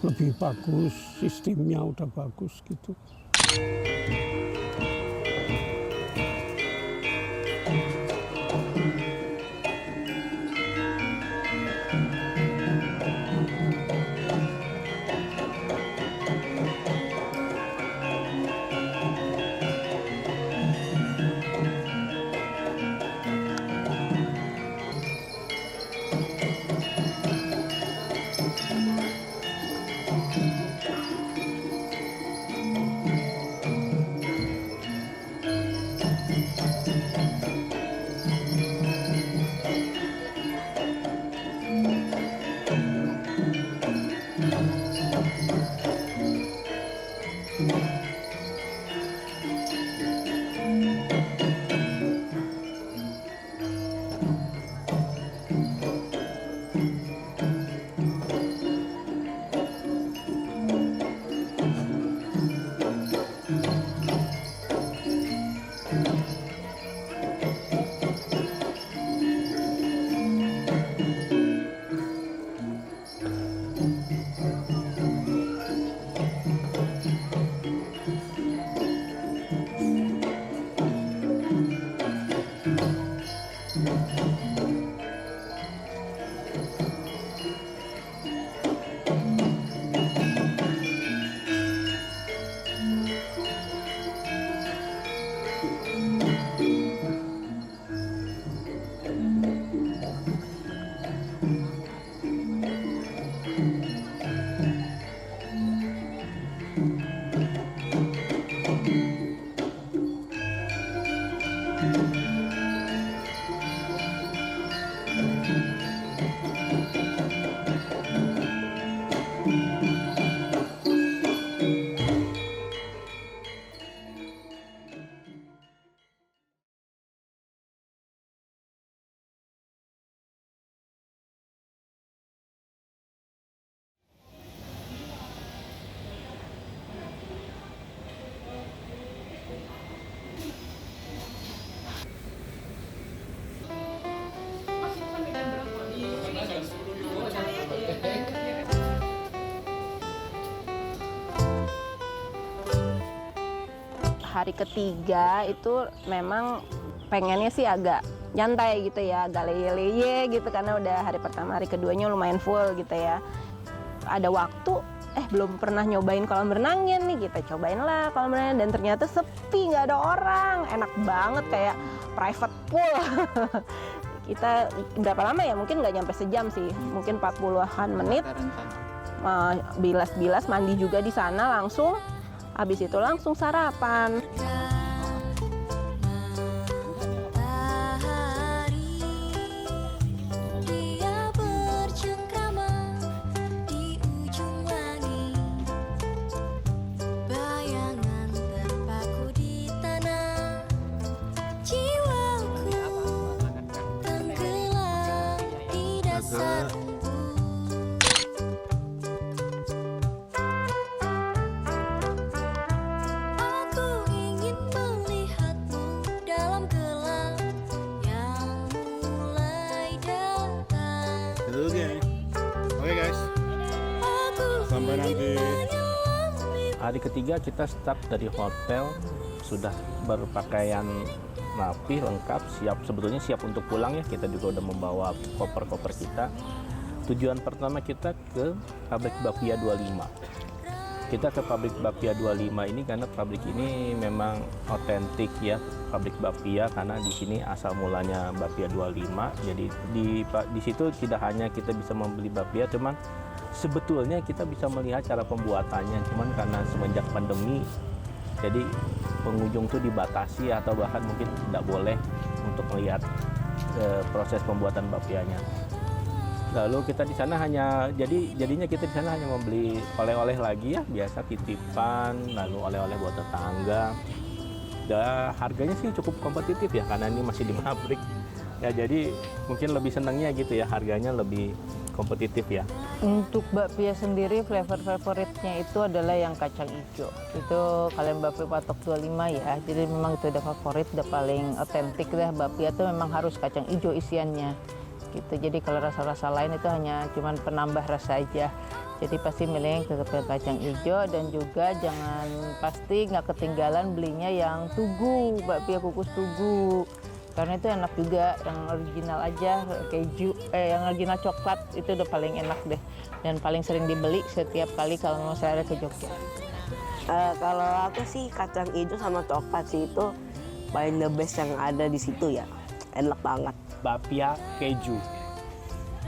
lebih bagus, sistemnya udah bagus gitu. hari ketiga itu memang pengennya sih agak nyantai gitu ya, agak leye-leye gitu karena udah hari pertama, hari keduanya lumayan full gitu ya. Ada waktu, belum pernah nyobain kolam renangnya nih, kita cobain lah kolam renang dan ternyata sepi, nggak ada orang, enak banget kayak private pool. Kita berapa lama ya? Mungkin nggak nyampe sejam sih, mungkin 40-an menit. Bilas-bilas, mandi juga di sana langsung. Habis itu langsung sarapan. Dia bercengkrama di ujung langit, bayangan terpaku di tanah, jiwaku tenggelam di dasar embun. Aku ingin melihatmu dalam gelap yang mulai datang. Oke guys, sampai nanti. Hari ketiga kita start dari hotel, sudah berpakaian rapi, lengkap, sebetulnya siap untuk pulang ya. Kita juga udah membawa koper-koper kita. Tujuan pertama kita ke pabrik Bapia 25. Kita ke pabrik Bapia 25 ini karena pabrik ini memang otentik ya, pabrik Bapia, karena di sini asal mulanya Bapia 25. Jadi di situ tidak hanya kita bisa membeli Bapia, cuman sebetulnya kita bisa melihat cara pembuatannya, cuman karena semenjak pandemi jadi pengunjung tuh dibatasi atau bahkan mungkin tidak boleh untuk melihat proses pembuatan bapianya. Lalu kita di sana jadinya kita di sana hanya membeli oleh-oleh lagi ya, biasa titipan, lalu oleh-oleh buat tetangga. Dan harganya sih cukup kompetitif ya karena ini masih di pabrik. Ya jadi mungkin lebih senangnya gitu ya, harganya lebih kompetitif ya. Untuk bakpia sendiri flavor favoritnya itu adalah yang kacang hijau. Itu kalian bakpia patok 25 ya. Jadi memang itu udah favorit, udah paling otentik dah. Bakpia itu memang harus kacang hijau isiannya. Gitu. Jadi kalau rasa-rasa lain itu hanya cuman penambah rasa aja. Jadi pasti milih yang tetap kacang hijau dan juga jangan pasti nggak ketinggalan belinya yang tugu, bakpia kukus tugu. Karena itu enak juga, yang original aja keju, yang original coklat itu udah paling enak deh dan paling sering dibeli setiap kali kalau mau saya ke Jogja. Kalau aku sih kacang hijau sama coklat sih itu paling the best yang ada di situ ya, enak banget. Bapia keju,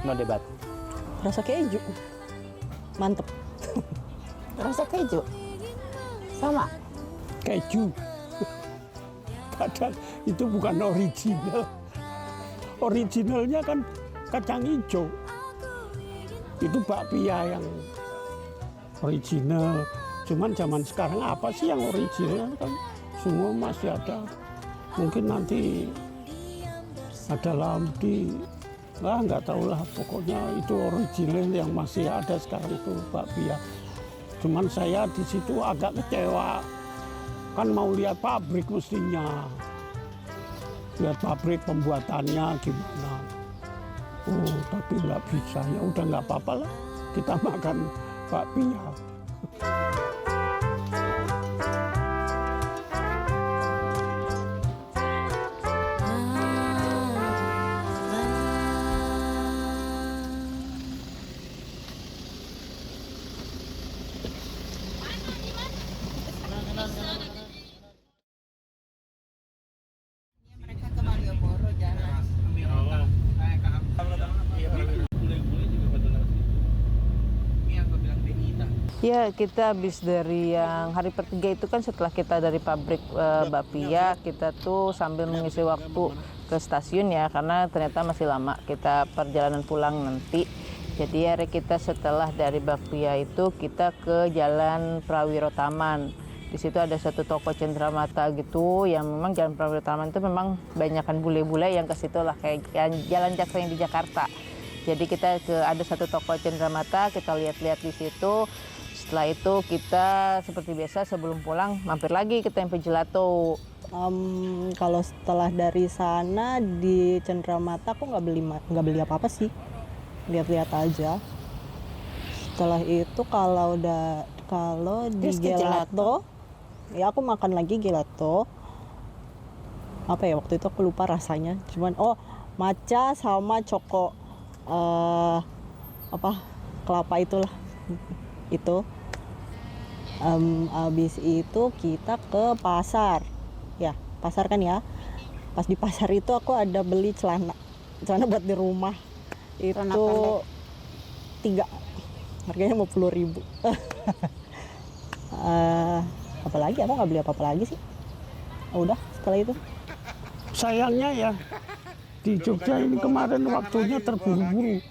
no debat. Rasa keju, mantep. Rasa keju, sama. Keju. Padahal itu bukan original. Originalnya kan kacang hijau. Itu bakpia yang original. Cuman zaman sekarang apa sih yang original kan? Semua masih ada. Mungkin nanti ada lamdi, nggak tahu lah. Pokoknya itu original yang masih ada sekarang itu bakpia. Cuman saya di situ agak kecewa. Kan mau lihat pabrik mestinya, lihat pabrik pembuatannya gimana. Oh tapi nggak bisa, ya udah nggak apa-apa lah, kita makan bakpia. Ya, kita habis dari yang hari pertiga itu kan setelah kita dari pabrik Bapia, kita tuh sambil mengisi waktu ke stasiun ya, karena ternyata masih lama kita perjalanan pulang nanti. Jadi hari kita setelah dari Bapia itu kita ke Jalan Prawiro Taman. Di situ ada satu toko cenderamata gitu, yang memang Jalan Prawiro Taman itu memang banyakkan bule-bule yang ke situ lah, kayak Jalan Jaksa yang di Jakarta. Jadi kita ada satu toko cenderamata, kita lihat-lihat di situ. Setelah itu kita seperti biasa sebelum pulang mampir lagi ke Tempe Gelato. Kalau setelah dari sana di Cenderamata aku nggak beli apa-apa sih, lihat-lihat aja. Setelah itu kalau di gelato Ya aku makan lagi gelato. Apa ya waktu itu aku lupa rasanya. Cuman matcha sama coko kelapa itulah. Itu. Abis itu kita ke pasar. Ya, pasar kan ya. Pas di pasar itu aku ada beli celana buat di rumah. Itu 3, harganya 50.000. Apalagi aku nggak beli apa-apa lagi sih. Udah setelah itu. Sayangnya ya di Jogja ini kemarin waktunya terburu-buru.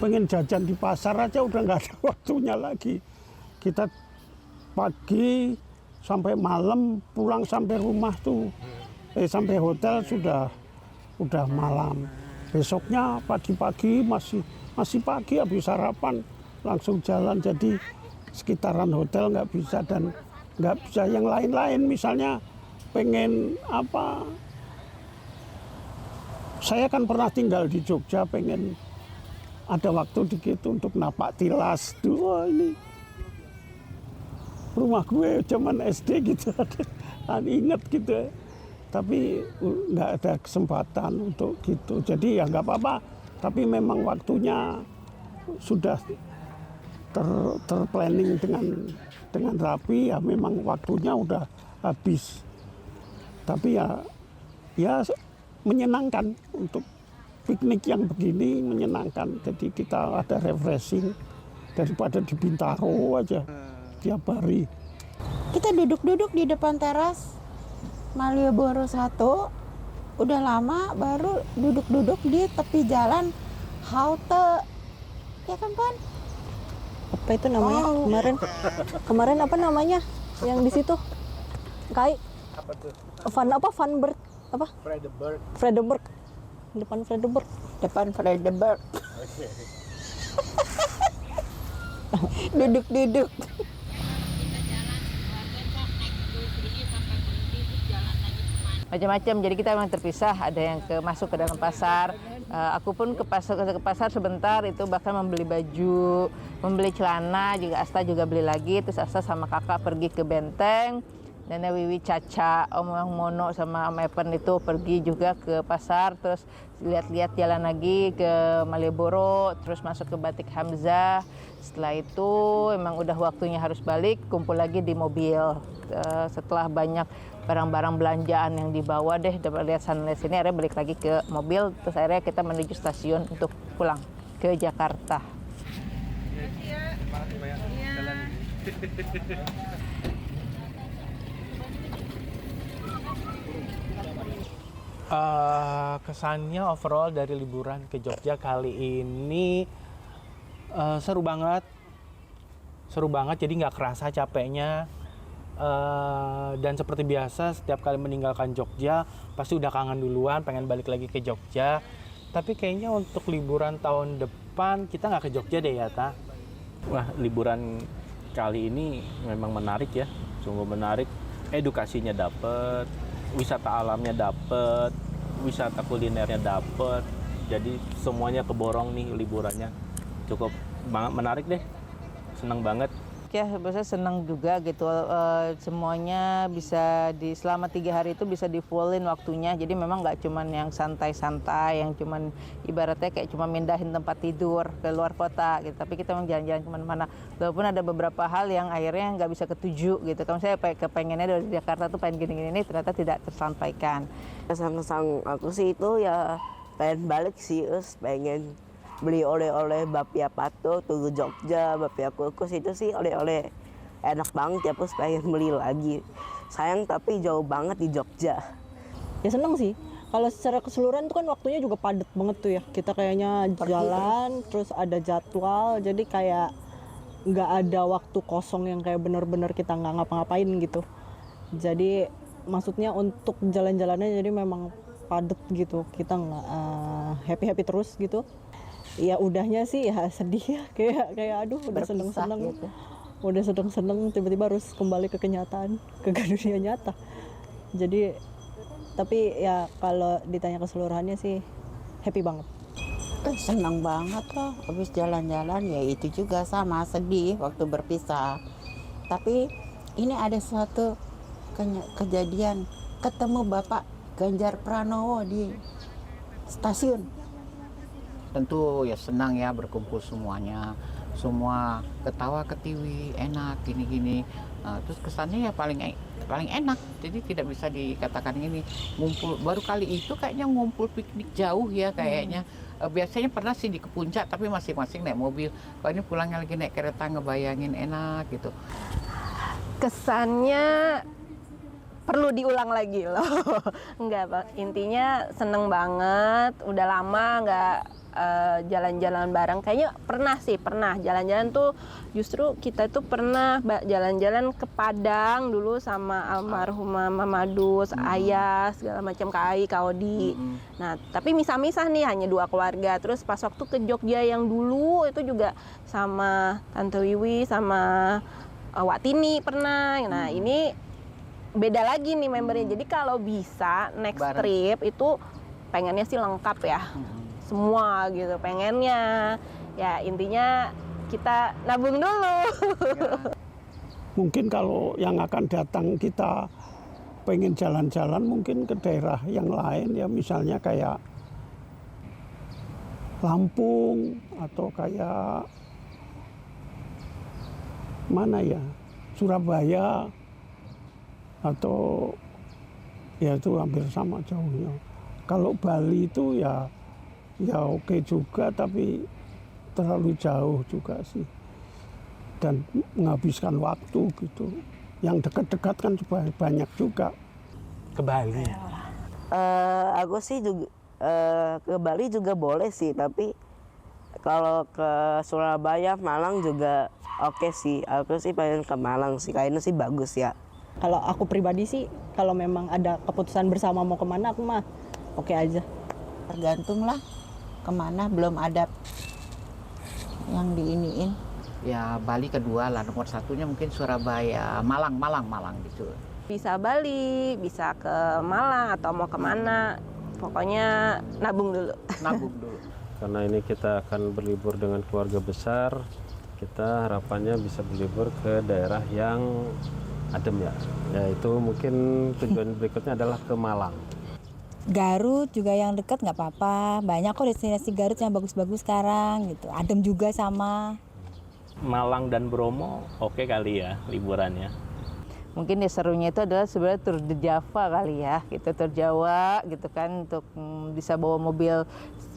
Pengen jajan di pasar aja udah nggak ada waktunya lagi. Kita pagi sampai malam, pulang sampai rumah tuh, sampai hotel udah malam. Besoknya pagi-pagi masih pagi habis sarapan langsung jalan, jadi sekitaran hotel nggak bisa dan nggak bisa yang lain-lain. Misalnya pengen apa? Saya kan pernah tinggal di Jogja, pengen ada waktu dikit untuk napak tilas. Wah ini rumah gue zaman SD gitu, inget gitu. Tapi nggak ada kesempatan untuk gitu. Jadi ya nggak apa-apa. Tapi memang waktunya sudah terplanning dengan rapi, ya memang waktunya udah habis. Tapi ya menyenangkan untuk piknik yang begini, menyenangkan. Jadi kita ada refreshing daripada di Bintaro aja tiap hari. Kita duduk-duduk di depan teras Malioboro 1. Udah lama baru duduk-duduk di tepi jalan halte. Ya kan, Pan? Apa itu namanya? Kemarin apa namanya? Yang di situ? Kai. Apa tuh? Vanberg apa? Vredenburg. Depan Vredenburg. Oke. Duduk-duduk. Macam-macam, jadi kita memang terpisah, ada yang masuk ke dalam pasar. Aku pun ke pasar sebentar, itu bahkan membeli baju, membeli celana, juga Asta juga beli lagi. Terus Asta sama kakak pergi ke Benteng, Nenek Wiwi, Caca, Om Mono sama Om Epen itu pergi juga ke pasar. Terus lihat-lihat jalan lagi ke Malioboro, terus masuk ke Batik Hamzah. Setelah itu emang udah waktunya harus balik, kumpul lagi di mobil. Setelah banyak barang-barang belanjaan yang dibawa deh, dapat lihat sana lihat sini, akhirnya balik lagi ke mobil. Terus akhirnya kita menuju stasiun untuk pulang ke Jakarta. Kesannya overall dari liburan ke Jogja kali ini seru banget, jadi nggak kerasa capeknya. Dan seperti biasa setiap kali meninggalkan Jogja pasti udah kangen duluan, pengen balik lagi ke Jogja. Tapi kayaknya untuk liburan tahun depan kita nggak ke Jogja deh ya, Ta. Wah, liburan kali ini memang menarik ya, sungguh menarik. Edukasinya dapet, wisata alamnya dapet, wisata kulinernya dapet. Jadi semuanya keborong nih liburannya. Cukup menarik deh, senang banget. Ya, biasanya senang juga gitu, semuanya bisa selama 3 hari itu bisa di fullin waktunya. Jadi memang nggak cuman yang santai-santai, yang cuman ibaratnya kayak cuma mindahin tempat tidur ke luar kota gitu. Tapi kita memang jalan-jalan kemana-mana. Walaupun ada beberapa hal yang akhirnya nggak bisa ketuju gitu. Kalau saya kepengennya dari Jakarta tuh pengen gini-gini, ternyata tidak tersampaikan. Kesan-kesan aku sih itu ya pengen balik sih, pengen beli oleh-oleh bapia pato tuh Jogja, bapia kukus itu sih oleh-oleh enak banget ya, terus pengen beli lagi. Sayang tapi jauh banget di Jogja. Ya seneng sih. Kalau secara keseluruhan tuh kan waktunya juga padat banget tuh ya. Kita kayaknya jalan, terus ada jadwal, jadi kayak nggak ada waktu kosong yang kayak benar-benar kita nggak ngapa-ngapain gitu. Jadi maksudnya untuk jalan-jalannya jadi memang padat gitu. Kita nggak happy-happy terus gitu. Ya udahnya sih ya sedih ya, kayak aduh udah seneng-seneng gitu. Udah seneng-seneng tiba-tiba harus kembali ke kenyataan, ke dunia nyata. Jadi tapi ya kalau ditanya keseluruhannya sih happy banget. Senang banget loh, habis jalan-jalan ya itu juga sama sedih waktu berpisah. Tapi ini ada suatu kejadian ketemu Bapak Ganjar Pranowo di stasiun. Tentu ya senang ya berkumpul semuanya, semua ketawa ketiwi, enak gini-gini. Terus kesannya ya paling enak, jadi tidak bisa dikatakan ini ngumpul baru kali itu kayaknya ngumpul piknik jauh ya kayaknya. Biasanya pernah sih di ke puncak tapi masing-masing naik mobil. Kalau ini pulangnya lagi naik kereta ngebayangin enak gitu. Kesannya perlu diulang lagi loh. Enggak, Pak. Intinya seneng banget. Udah lama nggak jalan-jalan bareng. Kayaknya pernah jalan-jalan tuh. Justru kita tuh pernah jalan-jalan ke Padang dulu sama almarhumah Mama Dus, Ayah, segala macam Kak Ai, Kak Odi. Nah, tapi misah-misah nih hanya 2 keluarga. Terus pas waktu ke Jogja yang dulu itu juga sama Tante Wiwi sama Wak Tini pernah. Nah, ini beda lagi nih membernya. Jadi kalau bisa next trip itu pengennya sih lengkap ya. Semua gitu pengennya. Ya intinya kita nabung dulu. Mungkin kalau yang akan datang kita pengen jalan-jalan mungkin ke daerah yang lain ya, misalnya kayak Lampung atau kayak mana ya, Surabaya, atau ya itu hampir sama jauhnya. Kalau Bali itu ya oke juga, tapi terlalu jauh juga sih dan menghabiskan waktu gitu. Yang dekat-dekat kan banyak juga. Ke Bali. Aku sih juga ke Bali juga boleh sih, tapi kalau ke Surabaya, Malang juga oke sih. Aku sih pengen ke Malang sih, kayaknya sih bagus ya. Kalau aku pribadi sih, kalau memang ada keputusan bersama mau kemana, aku mah oke aja. Tergantung lah kemana, belum ada yang diiniin. Ya Bali kedua lah, nomor satunya mungkin Surabaya, Malang gitu. Bisa Bali, bisa ke Malang atau mau kemana. Pokoknya nabung dulu. Nabung dulu. Karena ini kita akan berlibur dengan keluarga besar, kita harapannya bisa berlibur ke daerah yang adem ya. Yaitu mungkin tujuan berikutnya adalah ke Malang. Garut juga yang dekat nggak apa-apa, banyak kok destinasi Garut yang bagus-bagus sekarang gitu, adem juga sama. Malang dan Bromo oke kali ya liburannya. Mungkin ya serunya itu adalah sebenarnya tur de Java kali ya, gitu, tur Jawa gitu kan, untuk bisa bawa mobil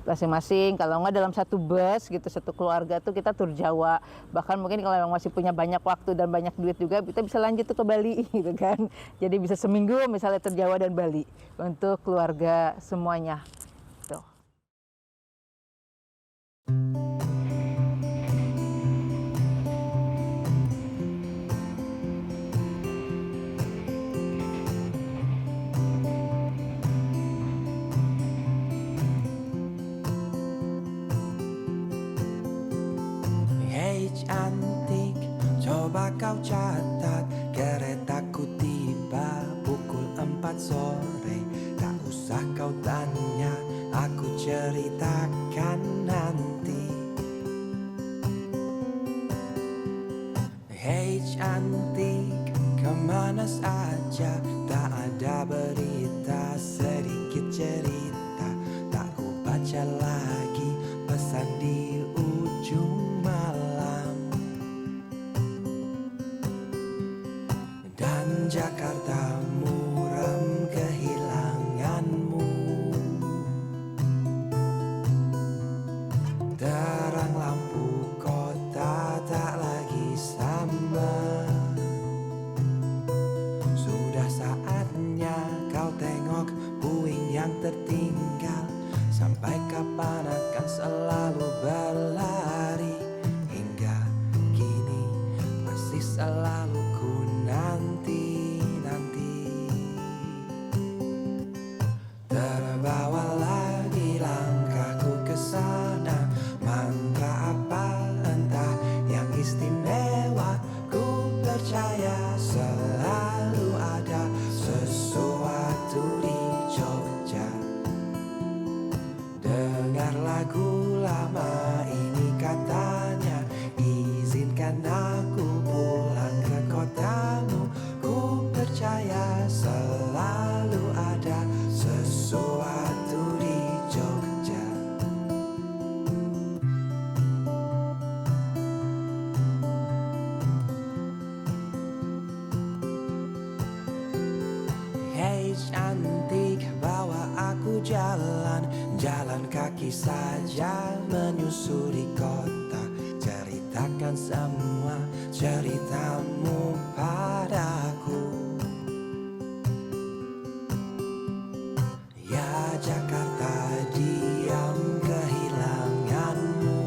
masing-masing. Kalau nggak dalam satu bus gitu, satu keluarga tuh kita tur Jawa. Bahkan mungkin kalau yang masih punya banyak waktu dan banyak duit juga, kita bisa lanjut tuh ke Bali gitu kan. Jadi bisa seminggu misalnya tur Jawa dan Bali untuk keluarga semuanya. Tuh. Hey cantik, coba kau catat, keretaku tiba pukul 4 sore. Tak usah kau tanya, aku ceritakan nanti. Hey cantik, kemana saja, tak ada berita, sedikit cerita. Tak ku baca lagi pesan di ujung malam. Dan Jakarta muram kehilanganmu. Terang lampu kota tak lagi sama. Sudah saatnya kau tengok puing yang tertinggal. Sampai kapan akan selalu berlari, hingga kini masih selalu ku nanti-nanti. Terbawa lagi langkahku ke sana, mantra apa entah yang istimewa. Ku percaya selalu ada sesuatu di Jogja. Dengar lagu lama ini jalan kaki saja menyusuri kota. Ceritakan semua ceritamu padaku. Ya Jakarta, diam kehilanganmu.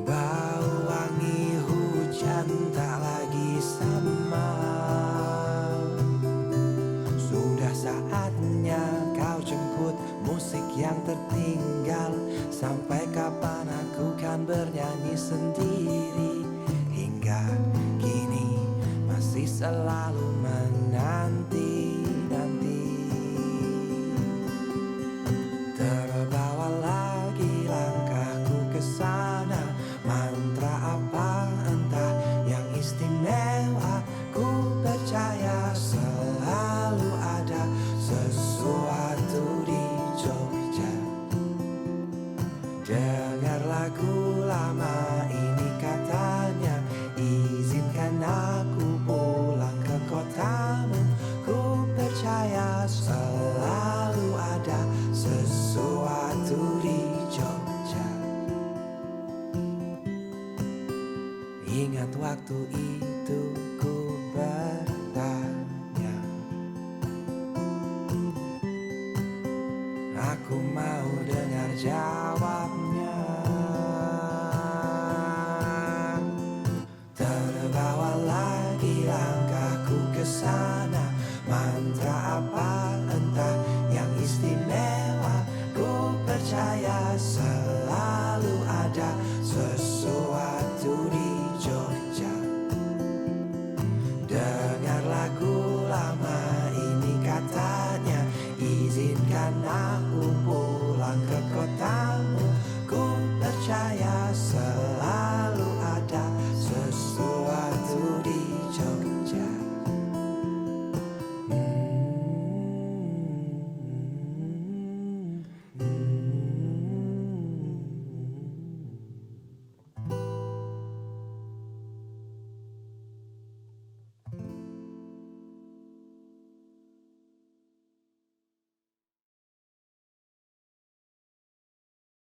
Bau wangi hujan tak lagi sama. Sudah saatnya kau jemput musik yang tertinggal. Sampai kapan aku kan bernyanyi sendiri. Hingga kini masih selalu menanti-nanti. Terbawa lagi langkahku ke sana. Mantra apa entah yang istimewa. Ku percaya selalu ada sesuatu di Jogja. Dengar lagu lama ini katanya, izinkan aku pulang ke kotamu. Ku percaya selalu ada sesuatu di Jogja. Ingat waktu itu ku bertanya, aku mau dengar jawaban.